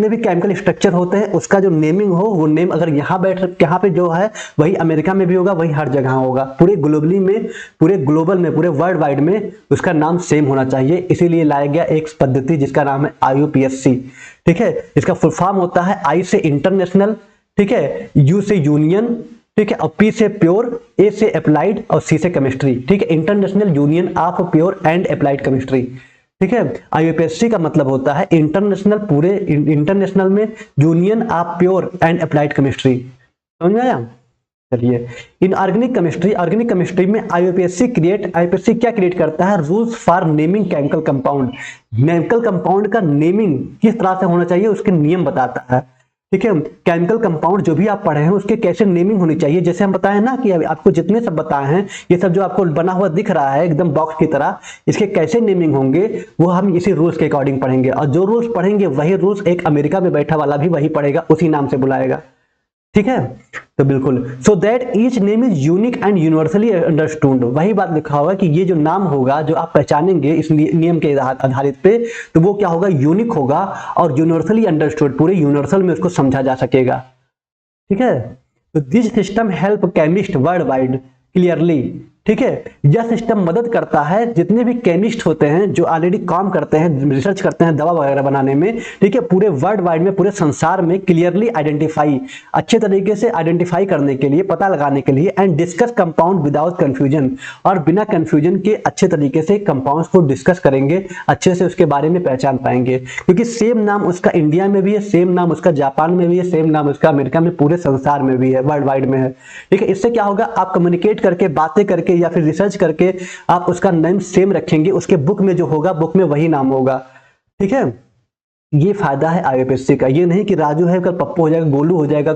भी केमिकल स्ट्रक्चर होते हैं उसका जो नेमिंग हो, वो नेम अगर यहाँ पे जो है वही अमेरिका में भी होगा, वही हर जगह होगा, पूरे ग्लोबली में, पूरे ग्लोबल में, पूरे वर्ल्ड वाइड में उसका नाम सेम होना चाहिए। इसीलिए लाया गया एक पद्धति जिसका नाम है आईयूपीएससी। ठीक है, इसका फुल फॉर्म होता है आई से इंटरनेशनल, ठीक है, यू से यूनियन, ठीक है, और पी से प्योर, ए से अप्लाइड और सी से केमिस्ट्री। ठीक है, international union of pure and applied chemistry. ठीक है, आईयूपीएससी का मतलब होता है इंटरनेशनल, पूरे इंटरनेशनल में union of pure and applied chemistry. समझ में आया? चलिए, इन ऑर्गेनिक केमिस्ट्री में आईयूपीएससी क्या क्रिएट करता है? Rules for naming chemical compound. Chemical compound का नेमिंग किस तरह से होना चाहिए उसके नियम बताता है। ठीक है, केमिकल कंपाउंड जो भी आप पढ़े हैं उसके कैसे नेमिंग होनी चाहिए, जैसे हम बताए ना कि आपको जितने सब बताए हैं, ये सब जो आपको बना हुआ दिख रहा है एकदम बॉक्स की तरह, इसके कैसे नेमिंग होंगे वो हम इसी रूल्स के अकॉर्डिंग पढ़ेंगे। और जो रूल्स पढ़ेंगे वही रूल्स एक अमेरिका में बैठा वाला भी वही पढ़ेगा, उसी नाम से बुलाएगा। ठीक है, तो बिल्कुल, so that each name is unique and universally understood. वही बात लिखा होगा कि ये जो नाम होगा जो आप पहचानेंगे इस नियम के आधारित पे, तो वो क्या होगा? यूनिक होगा और यूनिवर्सली अंडरस्टूड, पूरे यूनिवर्सल में उसको समझा जा सकेगा। ठीक है, तो this system help chemist world wide clearly. ठीक है, यह सिस्टम मदद करता है जितने भी केमिस्ट होते हैं जो ऑलरेडी काम करते हैं, रिसर्च करते हैं दवा वगैरह बनाने में, ठीक है, पूरे वर्ल्ड वाइड में, पूरे संसार में क्लियरली आइडेंटिफाई, अच्छे तरीके से आइडेंटिफाई करने के लिए, पता लगाने के लिए, and discuss compound without confusion, और बिना कंफ्यूजन के अच्छे तरीके से कंपाउंड्स को डिस्कस करेंगे, अच्छे से उसके बारे में पहचान पाएंगे। क्योंकि सेम नाम उसका इंडिया में भी है, सेम नाम उसका जापान में भी है, सेम नाम उसका अमेरिका में, पूरे संसार में भी है, वर्ल्ड वाइड में है। ठीक है, इससे क्या होगा? आप कम्युनिकेट करके, बातें करके या फिर रिसर्च करके आप उसका नेम सेम रखेंगे, उसके बुक में जो होगा बुक में वही नाम होगा। ठीक है, ये फायदा है आईयूपीएससी का। ये नहीं कि राजू है कल पप्पू हो जाएगा, गोलू हो जाएगा,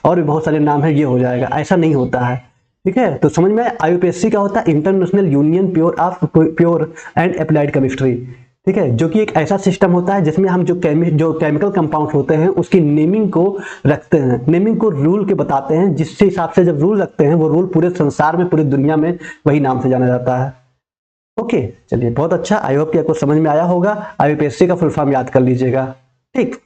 और भी बहुत सारे नाम है ये हो जाएगा, ऐसा नहीं होता है। ठीक है, तो समझ में आईयूपीएससी क्या होता है? International union pure and applied chemistry. ठीक है, जो कि एक ऐसा सिस्टम होता है जिसमें हम जो केमिकल कंपाउंड होते हैं उसकी नेमिंग को रखते हैं, नेमिंग को रूल के बताते हैं, जिससे हिसाब से जब रूल रखते हैं वो रूल पूरे संसार में, पूरी दुनिया में वही नाम से जाना जाता है। ओके, चलिए, बहुत अच्छा, आई होप कि आपको समझ में आया होगा। आईयूपीएससी का फुल फॉर्म याद कर लीजिएगा। ठीक,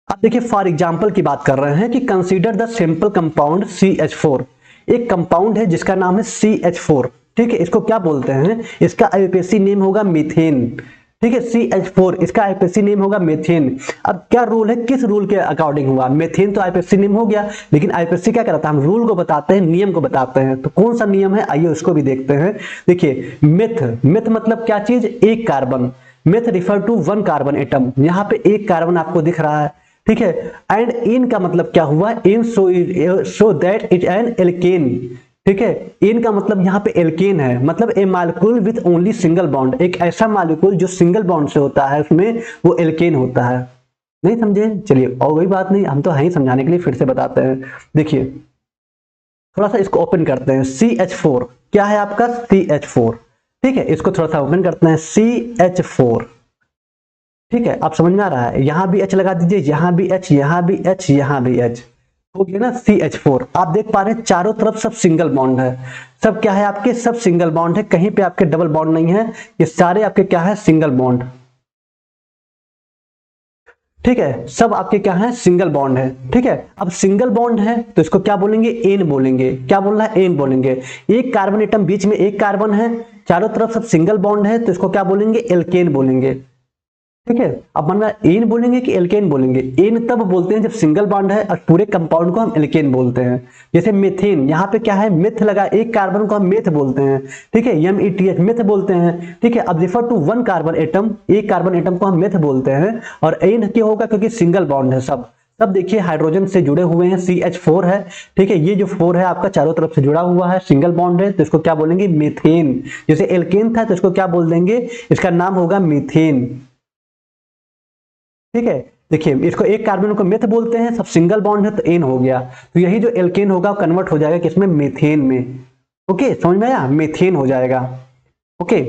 अब देखिए फॉर एग्जाम्पल की बात कर रहे हैं कि consider the simple compound CH4। एक कंपाउंड है जिसका नाम है CH4। ठीक है, इसको क्या बोलते हैं? इसका आईयूपीएससी नेम होगा मीथेन। ठीक है। CH4 इसका आईपीएससी नेम होगा मेथेन। अब क्या रूल है, किस रूल के अकॉर्डिंग हुआ, मेथेन तो आईपीएससी नेम हो गया, लेकिन आईपीएससी क्या करता है, हम रूल को बताते हैं, नियम को बताते हैं। तो कौन सा नियम है, आइए उसको भी देखते हैं। देखिए मेथ मतलब क्या चीज, एक carbon. Meth refer to one carbon atom, यहाँ पे एक कार्बन आपको दिख रहा है, ठीक है। एंड इन का मतलब क्या हुआ, in so that it an alkane, ठीक है। इन का मतलब यहाँ पे एल्केन है, मतलब a molecule with only single bond, एक ऐसा मॉलिक्यूल जो सिंगल बॉन्ड से होता है उसमें, वो एल्केन होता है। नहीं समझे, चलिए और कोई बात नहीं, हम तो है ही समझाने के लिए, फिर से बताते हैं। देखिए थोड़ा सा इसको ओपन करते हैं। CH4 क्या है आपका, CH4, ठीक है। इसको थोड़ा सा ओपन करते हैं, CH4, ठीक है। आप समझ में आ रहा है, यहां भी H लगा दीजिए, यहां भी H, यहां भी H, यहां भी H, हो गया ना CH4। आप देख पा रहे हैं चारों तरफ सब सिंगल बॉन्ड है, सब क्या है आपके, सब सिंगल बॉन्ड है, कहीं पे आपके डबल बॉन्ड नहीं है, ये सारे आपके क्या है, सिंगल बॉन्ड, ठीक है। सब आपके क्या है, सिंगल बॉन्ड है, ठीक है। अब सिंगल बॉन्ड है तो इसको क्या बोलेंगे, एन बोलेंगे। क्या बोलना है, एन बोलेंगे। एक कार्बन एटम, बीच में एक कार्बन है, चारों तरफ सब सिंगल बॉन्ड है, तो इसको क्या बोलेंगे, एल्केन बोलेंगे, ठीक है। अब मन में एन बोलेंगे कि एल्केन बोलेंगे, एन तब बोलते हैं जब सिंगल बॉन्ड है और पूरे कंपाउंड को हम एल्केन बोलते हैं। जैसे मीथेन, यहाँ पे क्या है, मेथ लगा, एक कार्बन को हम मेथ बोलते हैं, ठीक है, METH मेथ बोलते हैं, ठीक है। अब refer to one carbon atom, एक कार्बन एटम को हम मेथ बोलते हैं। और एन क्या होगा, क्योंकि सिंगल बॉन्ड है सब, तब देखिए हाइड्रोजन से जुड़े हुए हैं, CH4 है, ठीक है। ये जो 4 है आपका चारों तरफ से जुड़ा हुआ है, सिंगल बॉन्ड है, तो इसको क्या बोलेंगे, मीथेन। जैसे एल्केन था तो इसको क्या बोल देंगे, इसका नाम होगा मीथेन, ठीक है। देखिए इसको एक कार्बन को मेथ बोलते हैं, सब सिंगल बॉन्ड है तो एन हो गया, तो यही जो एल्केन होगा कन्वर्ट हो जाएगा किसमें, मीथेन में। ओके समझ में आया, मीथेन हो जाएगा। ओके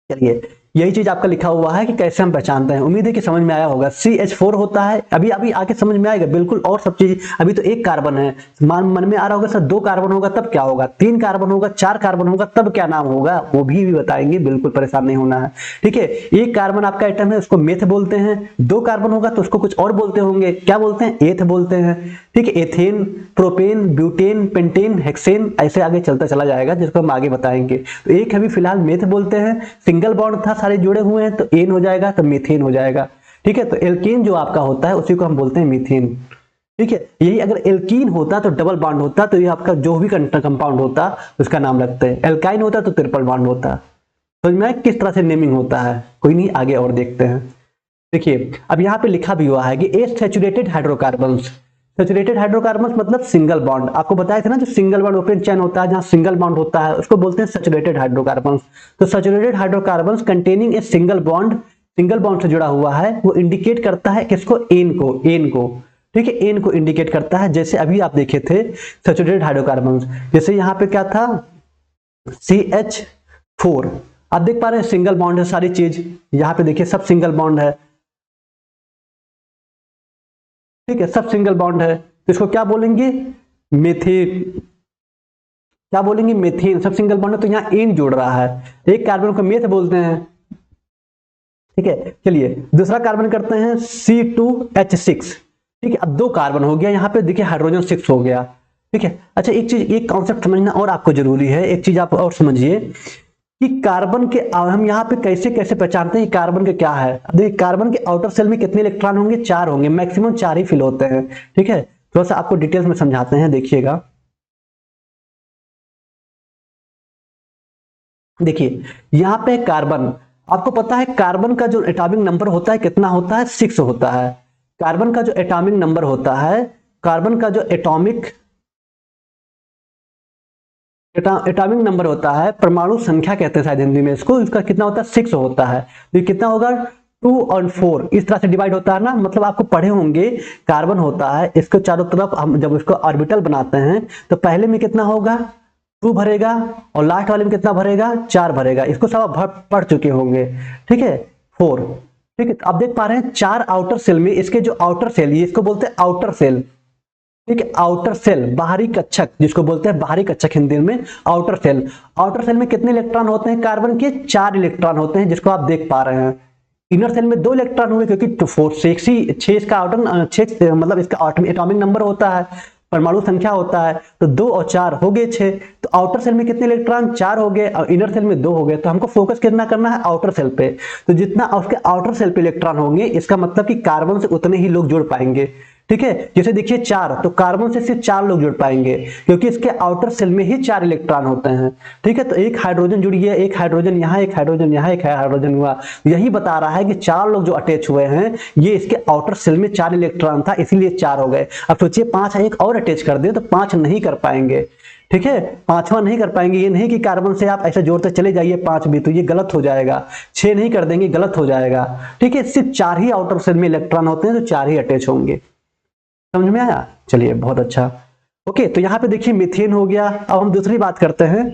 चलिए, यही चीज आपका लिखा हुआ है कि कैसे हम पहचानते हैं। उम्मीद है कि समझ में आया होगा। CH4 होता है, अभी अभी आके समझ में आएगा बिल्कुल, और सब चीज। अभी तो एक कार्बन है, मन में आ रहा होगा सर 2 कार्बन होगा तब क्या होगा, 3 कार्बन होगा, 4 कार्बन होगा तब क्या नाम होगा, वो भी बताएंगे, बिल्कुल परेशान नहीं होना है, ठीक है। एक कार्बन आपका आइटम है, उसको मेथ बोलते हैं। 2 कार्बन होगा तो उसको कुछ और बोलते होंगे, क्या बोलते हैं, एथ बोलते हैं, ठीक है। Ethane, propane, butane, pentane, hexane, ऐसे आगे चलता चला जाएगा, जिसको हम आगे बताएंगे। तो एक अभी फिलहाल मेथ बोलते हैं, सिंगल बॉन्ड था, सारे जुड़े हुए हैं, तो एन हो जाएगा, तो मीथेन हो जाएगा, ठीक है। तो एल्केन जो आपका होता है उसी को हम बोलते हैं मीथेन, ठीक है। यही अगर एल्कीन होता तो डबल बॉन्ड होता, तो ये आपका जो भी कंपाउंड होता उसका नाम रखते हैं। एल्काइन होता तो ट्रिपल बॉन्ड होता। तो मैं किस तरह से नेमिंग होता है, कोई नहीं, आगे और देखते हैं। देखिए अब यहाँ पे लिखा भी हुआ है कि एसैचुरेटेड हाइड्रोकार्बन्स। सैचुरेटेड हाइड्रोकार्बन्स मतलब सिंगल बॉन्ड, आपको बताया था ना, जो सिंगल बॉन्ड ओपन चेन होता है, जहां सिंगल बॉन्ड होता है, उसको बोलते हैं सैचुरेटेड हाइड्रोकार्बन्स। तो saturated hydrocarbons containing a single bond, single bond से जुड़ा हुआ है, वो इंडिकेट करता है किसको, एन को, एन को, ठीक है, एन को इंडिकेट करता है। जैसे अभी आप देखे थे सैचुरेटेड हाइड्रोकार्बन्स, जैसे यहाँ पे क्या था, CH4, आप देख पा रहे हैं सिंगल बॉन्ड है सारी चीज, यहाँ पे देखिए सब सिंगल बॉन्ड है, ठीक है, सब सिंगल बॉन्ड है, तो इसको क्या बोलेंगे, मेथेन, क्या बोलेंगे, मेथेन। सब सिंगल बॉन्ड है तो यहाँ एन जोड़ रहा है, एक कार्बन को मेथ बोलते हैं, ठीक है। चलिए दूसरा कार्बन करते हैं C2H6, ठीक है। अब 2 कार्बन हो गया, यहाँ पे देखिए हाइड्रोजन 6 हो गया, ठीक है। अच्छा एक चीज, एक कॉन्सेप्ट समझना और आपको जरूरी है, एक चीज आप और समझिए कि कार्बन के, हम यहाँ पे कैसे कैसे पहचानते हैं कार्बन के क्या है। अब देखिए कार्बन के आउटर सेल में कितने इलेक्ट्रॉन होंगे, 4 होंगे, मैक्सिमम 4 ही फिल होते हैं, ठीक है। थोड़ा सा आपको डिटेल्स में समझाते हैं, देखिएगा। देखिए यहाँ पे कार्बन, आपको पता है कार्बन का जो एटॉमिक नंबर होता है कितना होता है, 6 होता है। कार्बन का जो एटॉमिक नंबर होता है, कार्बन का जो एटॉमिक नंबर होता है, परमाणु संख्या कहते हैं शायद हिंदी में इसको, इसका कितना होता है, 6 होता है। तो ये कितना होगा, 2 और 4 इस तरह से डिवाइड होता है ना, मतलब आपको पढ़े होंगे, कार्बन होता है, इसको चारों तरफ हम जब इसको ऑर्बिटल बनाते हैं तो पहले में कितना होगा, 2 भरेगा, और लास्ट वाले में कितना भरेगा, 4 भरेगा, इसको सब आप पढ़ चुके होंगे, ठीक है, 4, ठीक है। आप देख पा रहे हैं 4 आउटर सेल में, इसके जो आउटर सेल, ये इसको बोलते हैं आउटर सेल, ठीक है। आउटर सेल, बाहरी कक्षक, जिसको बोलते हैं बाहरी कक्षक हिंदी में आउटर सेल। आउटर सेल में कितने इलेक्ट्रॉन होते हैं कार्बन के, 4 इलेक्ट्रॉन होते हैं, जिसको आप देख पा रहे हैं। इनर सेल में 2 इलेक्ट्रॉन होंगे, क्योंकि 4 6 इसका आउटर 6 मतलब इसका एटॉमिक नंबर होता है, परमाणु संख्या होता है, तो 2 और 4 हो गए 6। तो आउटर सेल में कितने इलेक्ट्रॉन, 4 हो गए, और इनर सेल में 2 हो गए। तो हमको फोकस कितना करना है, आउटर सेल पे। तो जितना उसके आउटर सेल पे इलेक्ट्रॉन होंगे, इसका मतलब कि कार्बन से उतने ही लोग जुड़ पाएंगे। ठीक है, जैसे देखिए 4, तो कार्बन से सिर्फ 4 लोग जुड़ पाएंगे, क्योंकि इसके आउटर सेल में ही 4 इलेक्ट्रॉन होते हैं। ठीक है, तो एक हाइड्रोजन जुड़ गया, एक हाइड्रोजन यहाँ, एक हाइड्रोजन यहाँ, एक हाइड्रोजन हुआ। यही बता रहा है कि 4 लोग जो अटैच हुए हैं, ये इसके आउटर सेल में 4 इलेक्ट्रॉन था, इसीलिए 4 हो गए। अब सोचिए 5 एक और अटैच कर दे तो 5 नहीं कर पाएंगे। ठीक है, 5वां नहीं कर पाएंगे। ये नहीं कि कार्बन से आप ऐसा जोड़ते चले जाइए 5 भी, तो ये गलत हो जाएगा। 6 नहीं कर देंगे, गलत हो जाएगा। ठीक है, सिर्फ 4 ही आउटर सेल में इलेक्ट्रॉन होते हैं, तो 4 ही अटैच होंगे। समझ में आया? चलिए, बहुत अच्छा। ओके, तो यहां पे देखिए मीथेन हो गया। अब हम दूसरी बात करते हैं।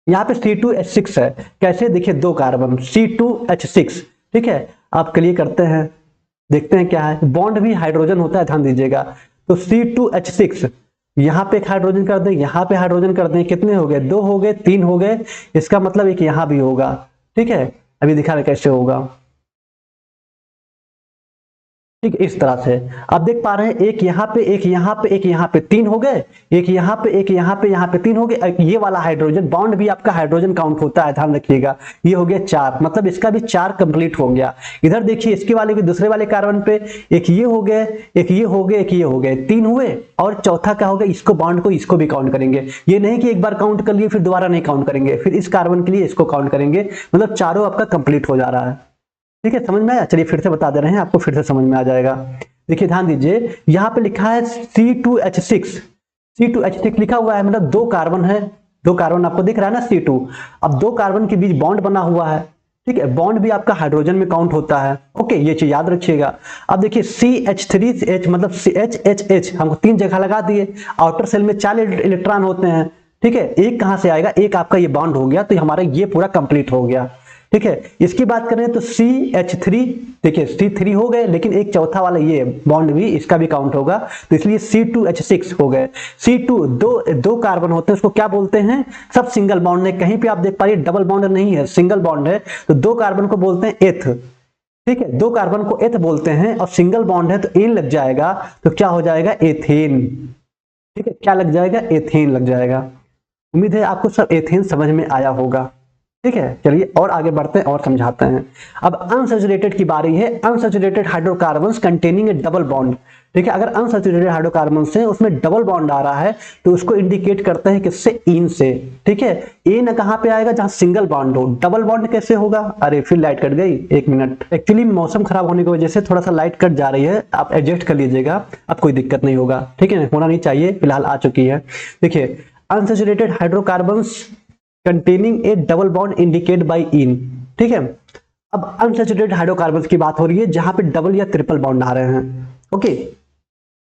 यहां पे C2H6 है। कैसे? देखिए 2 कार्बन, C2H6। ठीक है, आप क्लियर करते हैं, देखते हैं क्या है। बॉन्ड भी हाइड्रोजन होता है, ध्यान दीजिएगा। तो C2H6, यहां पे एक हाइड्रोजन कर दें, यहां पे हाइड्रोजन कर दें, कितने हो गए? 2 हो गए, 3 हो गए। इसका मतलब एक यहां भी होगा। ठीक है, अभी दिखा रहे कैसे होगा। ठीक, इस तरह से आप देख पा रहे हैं, एक यहाँ पे, एक यहाँ पे, एक यहाँ पे, 3 हो गए। एक यहाँ पे, एक यहाँ पे, यहाँ पे 3 हो गए। ये वाला हाइड्रोजन बॉन्ड भी आपका हाइड्रोजन काउंट होता है, ध्यान रखिएगा। ये हो गया 4, मतलब इसका भी 4 कंप्लीट हो गया। इधर देखिए इसके वाले भी, दूसरे वाले कार्बन पे एक ये हो गए, एक ये हो गए, एक ये हो गए, 3 हुए। और चौथा क्या होगा, इसको बॉन्ड को, इसको भी काउंट करेंगे। ये नहीं कि एक बार काउंट कर लिए फिर दोबारा नहीं काउंट करेंगे, फिर इस कार्बन के लिए इसको काउंट करेंगे। मतलब चारों आपका कंप्लीट हो जा रहा है। ठीक है, समझ में आया? चलिए फिर से बता दे रहे हैं, आपको फिर से समझ में आ जाएगा। देखिए ध्यान दीजिए, यहां पे लिखा है C2H6। C2H6 लिखा हुआ है, मतलब 2 कार्बन है। 2 कार्बन आपको दिख रहा है ना, C2। अब 2 कार्बन के बीच बॉन्ड बना हुआ है। ठीक है, बॉन्ड भी आपका हाइड्रोजन में काउंट होता है। ओके, ये चीज याद रखिएगा। अब देखिए CH3H मतलब CHHH हमको 3 जगह लगा दिए। आउटर सेल में 4 इलेक्ट्रॉन होते हैं। ठीक है, एक कहां से आएगा, एक आपका ये बॉन्ड हो गया, तो हमारा ये पूरा कंप्लीट हो गया। ठीक है, इसकी बात करें तो CH3, देखिए C3 हो गए, लेकिन एक चौथा वाला ये बॉन्ड भी, इसका भी काउंट होगा, तो इसलिए C2H6 हो गए। C2 दो कार्बन होते हैं, उसको क्या बोलते हैं? सब सिंगल बॉन्ड है। कहीं पे आप देख पा रहिए डबल बॉन्ड नहीं है, सिंगल बॉन्ड है। तो 2 कार्बन को बोलते हैं एथ। ठीक है, 2 कार्बन को एथ बोलते हैं, और सिंगल बॉन्ड है तो एन लग जाएगा, तो क्या हो जाएगा? एथेन। ठीक है, क्या लग जाएगा? एथेन लग जाएगा। उम्मीद है आपको सब एथेन समझ में आया होगा। ठीक है, चलिए और आगे बढ़ते हैं और समझाते हैं। अब अनसैचुरेटेड की बारी है। Unsaturated hydrocarbons containing a double bond. ठीक है, अगर अनसैचुरेटेड हाइड्रोकार्बन्स है, उसमें डबल बॉन्ड आ रहा है, तो उसको इंडिकेट करते हैं किससे? इन से। ठीक है, इन कहां पे आएगा? जहां सिंगल बॉन्ड हो। डबल बॉन्ड कैसे होगा? अरे फिर लाइट कट गई, 1 मिनट। एक्चुअली मौसम खराब होने की वजह से थोड़ा सा लाइट कट जा रही है, आप एडजस्ट कर लीजिएगा, अब कोई दिक्कत नहीं होगा। ठीक है, होना नहीं चाहिए, फिलहाल आ चुकी है। देखिए, unsaturated hydrocarbons containing a double bond indicate by ene. ठीक है, अब अनसैचुरेटेड हाइड्रोकार्बन्स की बात हो रही है, जहां पे डबल या ट्रिपल बॉन्ड आ रहे हैं। ओके,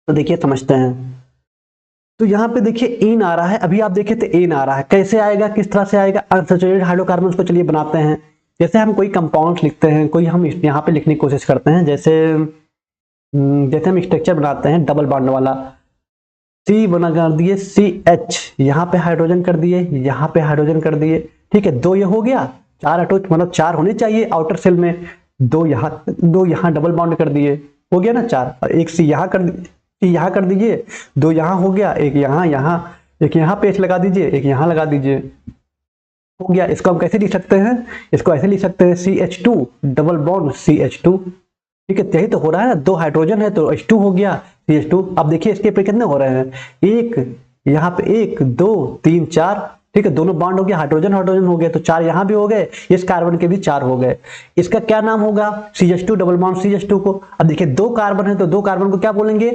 तो देखिए समझते हैं। तो यहां पे देखिए इन आ रहा है, अभी आप देखें तो एन आ रहा है। कैसे आएगा, किस तरह से आएगा? अनसैचुरेटेड हाइड्रोकार्बन्स को चलिए बनाते हैं। जैसे हम कोई कंपाउंड लिखते हैं, कोई हम यहाँ पे लिखने की कोशिश करते हैं, जैसे हम स्ट्रक्चर बनाते हैं डबल बॉन्ड वाला। C बना कर दिए, CH, यहाँ पे हाइड्रोजन कर दिए, यहाँ पे हाइड्रोजन कर दिए। ठीक है, 2 ये हो गया, 4 अटैच, मतलब 4 होने चाहिए आउटर सेल में। 2 यहाँ डबल बॉन्ड कर दिए, हो गया ना 4। और एक C यहाँ कर दीजिए, 2 यहाँ हो गया, एक यहाँ पेच लगा दीजिए, एक यहाँ लगा दीजिए, हो गया। इसको हम कैसे लिख सकते हैं? इसको ऐसे लिख सकते हैं, CH2 डबल बॉन्ड CH2। ठीक है, यही तो हो रहा है ना, 2 हाइड्रोजन है तो H2 हो गया, CH2। अब देखिए इसके पे कितने हो रहे हैं? एक यहाँ पे 1 2 3 4। ठीक है, दोनों बॉन्ड हो गया, हाइड्रोजन हो गए, तो 4 यहाँ भी हो गए, इस कार्बन के भी 4 हो गए। इसका क्या नाम होगा? CH2 डबल बॉन्ड CH2 को। अब देखिए 2 कार्बन है, तो 2 कार्बन को क्या बोलेंगे?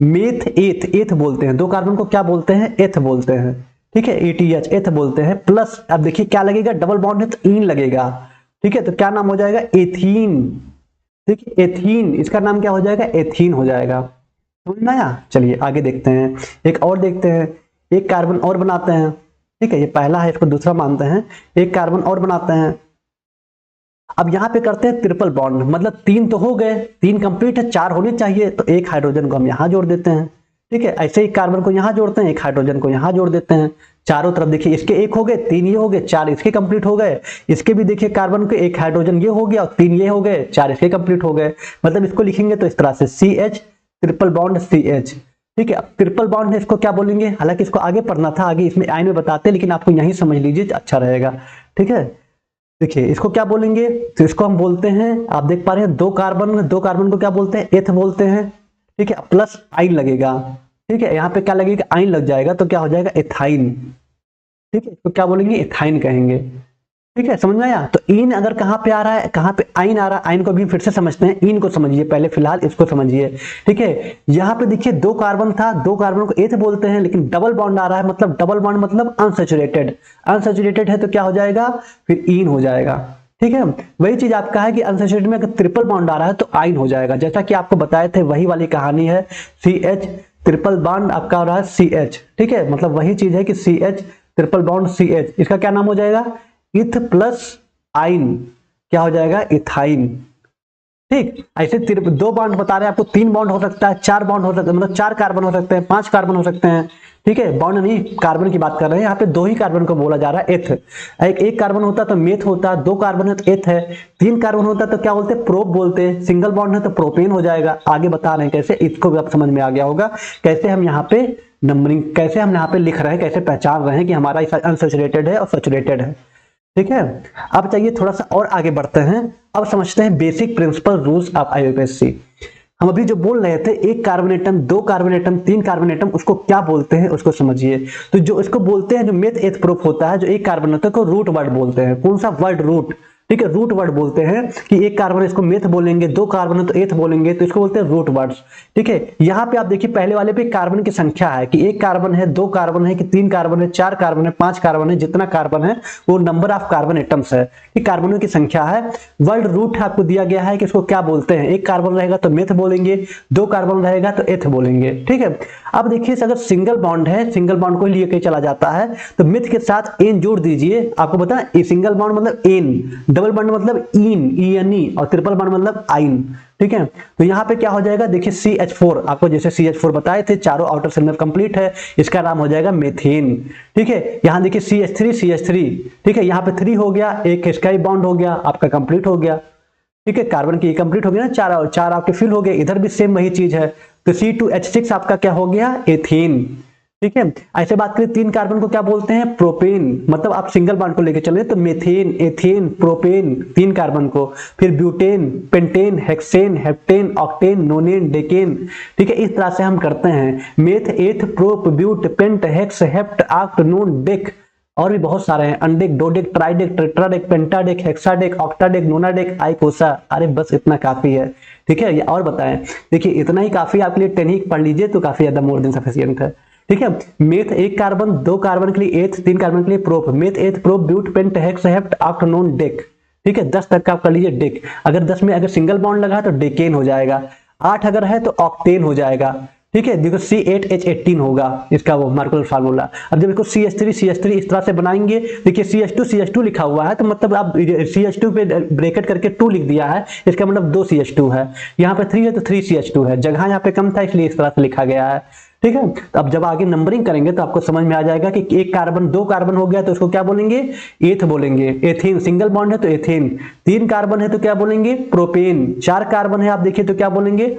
मेथ एथ बोलते हैं। 2 कार्बन को क्या बोलते हैं? एथ बोलते हैं। ठीक है, ATH एथ बोलते हैं। प्लस अब देखिए क्या लगेगा? डबल बॉन्ड है तो इन लगेगा। ठीक है, तो क्या नाम हो जाएगा? एथीन। ठीक है, एथीन, इसका नाम क्या हो जाएगा? एथीन हो जाएगा। समझ में आया? चलिए आगे देखते हैं, एक और देखते हैं। एक कार्बन और बनाते हैं। ठीक है, ये पहला है, इसको दूसरा मानते हैं। एक कार्बन और बनाते हैं। अब यहां पे करते हैं ट्रिपल बॉन्ड, मतलब 3 तो हो गए, 3 कंप्लीट है, 4 होने चाहिए, तो एक हाइड्रोजन को हम यहां जोड़ देते हैं। ठीक है, ऐसे ही कार्बन को यहां जोड़ते हैं, एक हाइड्रोजन को यहां जोड़ देते हैं। चारों तरफ देखिए, इसके 1 हो गए, 3 ये हो गए, 4 इसके कंप्लीट हो गए। इसके भी देखिए कार्बन के 1 हाइड्रोजन ये हो गया, और 3 ये हो गए, 4 इसके कंप्लीट हो गए। मतलब इसको लिखेंगे तो इस तरह से CH ट्रिपल बॉन्ड CH। ठीक है, अब ट्रिपल बॉन्ड है, इसको क्या बोलेंगे, हालांकि इसको आगे पढ़ना था, आगे इसमें आइन में बताते, लेकिन आपको यहीं समझ लीजिए अच्छा रहेगा। ठीक है, देखिए इसको क्या बोलेंगे, तो इसको हम बोलते हैं, आप देख पा रहे हैं दो कार्बन को क्या बोलते हैं, एथ बोलते हैं। ठीक है, प्लस आइन लगेगा। ठीक है, यहाँ पे क्या लगेगा, आइन लग जाएगा तो क्या हो जाएगा, एथाइन। ठीक है, तो क्या बोलेंगे, एथाइन कहेंगे। ठीक है, समझ में आया। तो इन अगर कहां पे आ रहा है, कहां पे आइन आ रहा है, आइन को भी फिर से समझते हैं, इन को समझिए पहले, फिलहाल इसको समझिए। ठीक है, यहां पे देखिए दो कार्बन था, दो कार्बन को एथ बोलते हैं, लेकिन डबल बॉन्ड आ रहा है, मतलब डबल बॉन्ड मतलब अनसैचुरेटेड, अनसैचुरेटेड है तो क्या हो जाएगा, फिर इन हो जाएगा। ठीक है, वही चीज आपका है कि अनसैचुरेटेड में अगर ट्रिपल बॉन्ड आ रहा है तो आइन हो जाएगा, जैसा कि आपको बताए थे, वही वाली कहानी है। CH ट्रिपल बॉन्ड आपका हो रहा है CH। ठीक है, मतलब वही चीज है कि CH ट्रिपल बॉन्ड CH, इसका क्या नाम हो जाएगा, इथ प्लस आइन, क्या हो जाएगा, इथाइन। ठीक, ऐसे दो बॉन्ड बता रहे हैं आपको, 3 बॉन्ड हो सकता है, 4 बॉन्ड हो सकता है, मतलब 4 कार्बन हो सकते हैं, 5 कार्बन हो सकते हैं। ठीक है, बॉन्ड नहीं, कार्बन की बात कर रहे हैं, यहाँ पे 2 ही कार्बन को बोला जा रहा है, एथ। एक कार्बन होता तो मेथ होता, 2 कार्बन है तो एथ है, 3 कार्बन होता तो क्या बोलते हैं, प्रोप बोलते हैं, सिंगल बॉन्ड है तो प्रोपेन हो जाएगा। आगे बता रहे हैं कैसे, इसको भी आप समझ में आ गया होगा, कैसे हम यहाँ पे नंबरिंग, कैसे हम यहाँ पे लिख रहे हैं, कैसे पहचान रहे हैं कि हमारा अनसैचुरेटेड है और सैचुरेटेड है। ठीक है, अब चाहिए थोड़ा सा और आगे बढ़ते हैं, अब समझते हैं basic principle rules of IUPAC। हम अभी जो बोल रहे थे, एक carbon atom, 2 carbon atom, 3 carbon atom, उसको क्या बोलते हैं उसको समझिए। तो जो इसको बोलते हैं, जो मेथ एथ प्रूफ होता है, जो एक कार्बन होता है को रूट वर्ड बोलते हैं। कौन सा वर्ड, रूट। ठीक है, रूट वर्ड बोलते हैं कि एक कार्बन इसको मेथ बोलेंगे, 2 कार्बन है तो एथ बोलेंगे, तो इसको बोलते हैं रूट वर्ड्स। ठीक है, यहाँ पे आप देखिए पहले वाले पे कार्बन की संख्या है कि एक कार्बन है, 2 कार्बन है, कि 3 कार्बन है, 4 कार्बन है, 5 कार्बन है, जितना कार्बन है वो नंबर ऑफ कार्बन एटम्स है, कि कार्बनों की संख्या है। वर्ड रूट आपको दिया गया है कि इसको क्या बोलते हैं, एक कार्बन रहेगा तो मेथ बोलेंगे, 2 कार्बन रहेगा तो एथ बोलेंगे। ठीक है, अब देखिए अगर सिंगल बॉन्ड है, सिंगल बॉन्ड को लिए चला जाता है तो मेथ के साथ एन जोड़ दीजिए। आपको पता है सिंगल बॉन्ड मतलब एन, डबल बॉन्ड मतलब इन, ई और ट्रिपल बॉन्ड मतलब आइन। ठीक है, तो यहाँ पे क्या हो जाएगा, देखिए CH4, आपको जैसे CH4 बताए थे, चारों आउटर शेल में कंप्लीट है, इसका नाम हो जाएगा मेथेन। ठीक है, यहाँ देखिए CH3। ठीक है, यहाँ पे 3 हो गया, एक इसका ही बॉन्ड हो गया, आपका कंप्लीट हो गया। ठीक है, कार्बन की कंप्लीट हो गया ना, चार आपके फिल हो गए, इधर भी सेम वही चीज है। तो C2H6 आपका क्या हो गया, एथेन। ठीक है, ऐसे बात करें 3 कार्बन को क्या बोलते हैं, प्रोपेन, मतलब आप सिंगल बॉन्ड को लेकर चले तो मेथेन, एथेन, प्रोपेन 3 कार्बन को, फिर butane, pentane, hexane, heptane, octane, नोनेन, decane. ठीक है, इस तरह से हम करते हैं, meth, eth, prop, but, pent, hex, hept, oct, non, dec, और भी बहुत सारे हैं, अनडेक, डोडेक, ट्राइडेक, टेट्राडेक, पेंटाडेक, हेक्साडेक, ऑक्टाडेक, नोनाडेक, आइकोसा। अरे बस इतना काफी है। ठीक है, और बताएं, देखिए इतना ही काफी, आपके लिए 10 ही पढ़ लीजिए तो काफी ज्यादा मोर देन सफिशिएंट है। ठीक है, मेथ एक कार्बन, 2 कार्बन के लिए एथ, 3 कार्बन के लिए prop, meth, eth, prop, but, pent, hex, hept, oct, non, dec. ठीक है, 10 तक का आप कर लीजिए डेक। अगर 10 में अगर सिंगल बॉन्ड लगा तो डेकेन हो जाएगा, 8 अगर है तो ऑक्टेन हो जाएगा। ठीक है, देखो C8H18 होगा इसका वो मार्कुलर फार्मूला। अब जब इसको CH3 इस तरह से बनाएंगे, देखिए CH2 लिखा हुआ है तो मतलब आप CH2 पे ब्रैकेट करके 2 लिख दिया है, इसका मतलब 2 CH2 है, यहाँ पे 3 है तो 3 CH2 है, जगह यहाँ पे कम था इसलिए इस तरह से लिखा गया है। ठीक है, तो अब जब आगे नंबरिंग करेंगे तो आपको समझ में आ जाएगा कि एक कार्बन, 2 कार्बन हो गया तो उसको क्या बोलेंगे, एथ बोलेंगे, एथेन, सिंगल बॉन्ड है तो एथेन, 3 कार्बन है तो क्या बोलेंगे, प्रोपेन, 4 कार्बन है आप देखिए तो क्या बोलेंगे,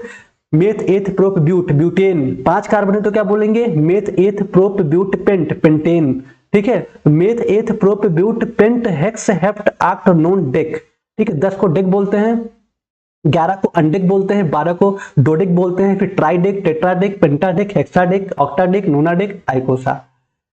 meth, eth, prop, ब्यूट, butane, 5 carbon है तो क्या बोलेंगे, meth, eth, prop, but, paint, pentane. ठीक है, meth, eth, prop, but, pent, hex, hept, oct, non, dec. ठीक है, 10 को डेक बोलते हैं, 11 को अनडेक बोलते हैं, 12 को डोडेक बोलते हैं, फिर ट्राइडेक, टेट्राडेक, पेंटाडेक, हेक्साडेक, ऑक्टाडेक, नोनाडेक, आइकोसा।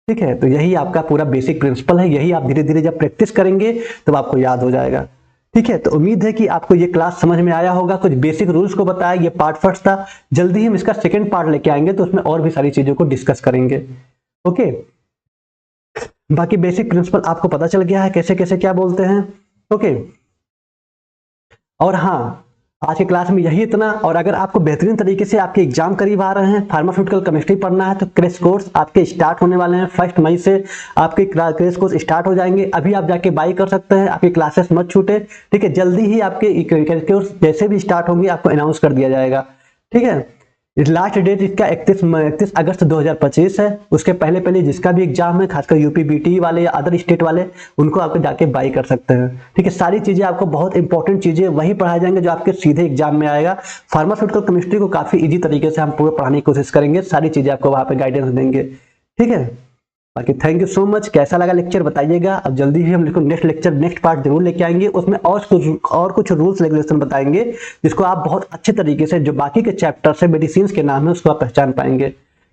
ठीक है, तो यही आपका पूरा बेसिक प्रिंसिपल है, यही आप धीरे धीरे जब प्रैक्टिस करेंगे तब आपको याद हो जाएगा। ठीक है, तो उम्मीद है कि आपको ये क्लास समझ में आया होगा, कुछ बेसिक रूल्स को बताया, ये पार्ट फर्स्ट था, जल्दी ही हम इसका सेकंड पार्ट लेके आएंगे तो उसमें और भी सारी चीजों को डिस्कस करेंगे। ओके, बाकी बेसिक प्रिंसिपल आपको पता चल गया है कैसे कैसे क्या बोलते हैं। ओके, और हाँ, आज की क्लास में यही इतना। और अगर आपको बेहतरीन तरीके से आपके एग्जाम करीब आ रहे हैं, फार्मास्यूटिकल केमिस्ट्री पढ़ना है तो क्रैश कोर्स आपके स्टार्ट होने वाले हैं, 1 मई से आपके क्रैश कोर्स स्टार्ट हो जाएंगे। अभी आप जाके बाई कर सकते हैं, आपकी क्लासेस मत छूटे। ठीक है, जल्दी ही आपके क्रैश कोर्स जैसे भी स्टार्ट होंगे आपको अनाउंस कर दिया जाएगा। ठीक है, इस लास्ट डेट इसका 31 अगस्त 2025 है। उसके पहले पहले जिसका भी एग्जाम है, खासकर यूपी बीटी वाले या अदर स्टेट वाले, उनको आपको जाके बाई कर सकते हैं। ठीक है, सारी चीजें आपको, बहुत इंपॉर्टेंट चीजें वही पढ़ाए जाएंगे जो आपके सीधे एग्जाम में आएगा। फार्मास्यूटिकल केमिस्ट्री को काफी इजी तरीके से हम पूरा पढ़ाने की कोशिश करेंगे, सारी चीजें आपको वहां पे गाइडेंस देंगे। ठीक है, बाकी थैंक यू सो मच। कैसा लगा लेक्चर बताइएगा। अब जल्दी ही हम नेक्स्ट लेक्चर, नेक्स्ट पार्ट जरूर लेके आएंगे। उसमें और कुछ रूल्स रेगुलेशन बताएंगे जिसको आप बहुत अच्छे तरीके से, जो बाकी के चैप्टर से मेडिसिन के नाम है, उसको आप पहचान पाएंगे।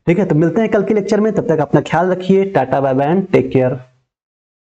ठीक है, तो मिलते हैं कल के लेक्चर में। तब तक अपना ख्याल रखिए। Tata bye bye and take care.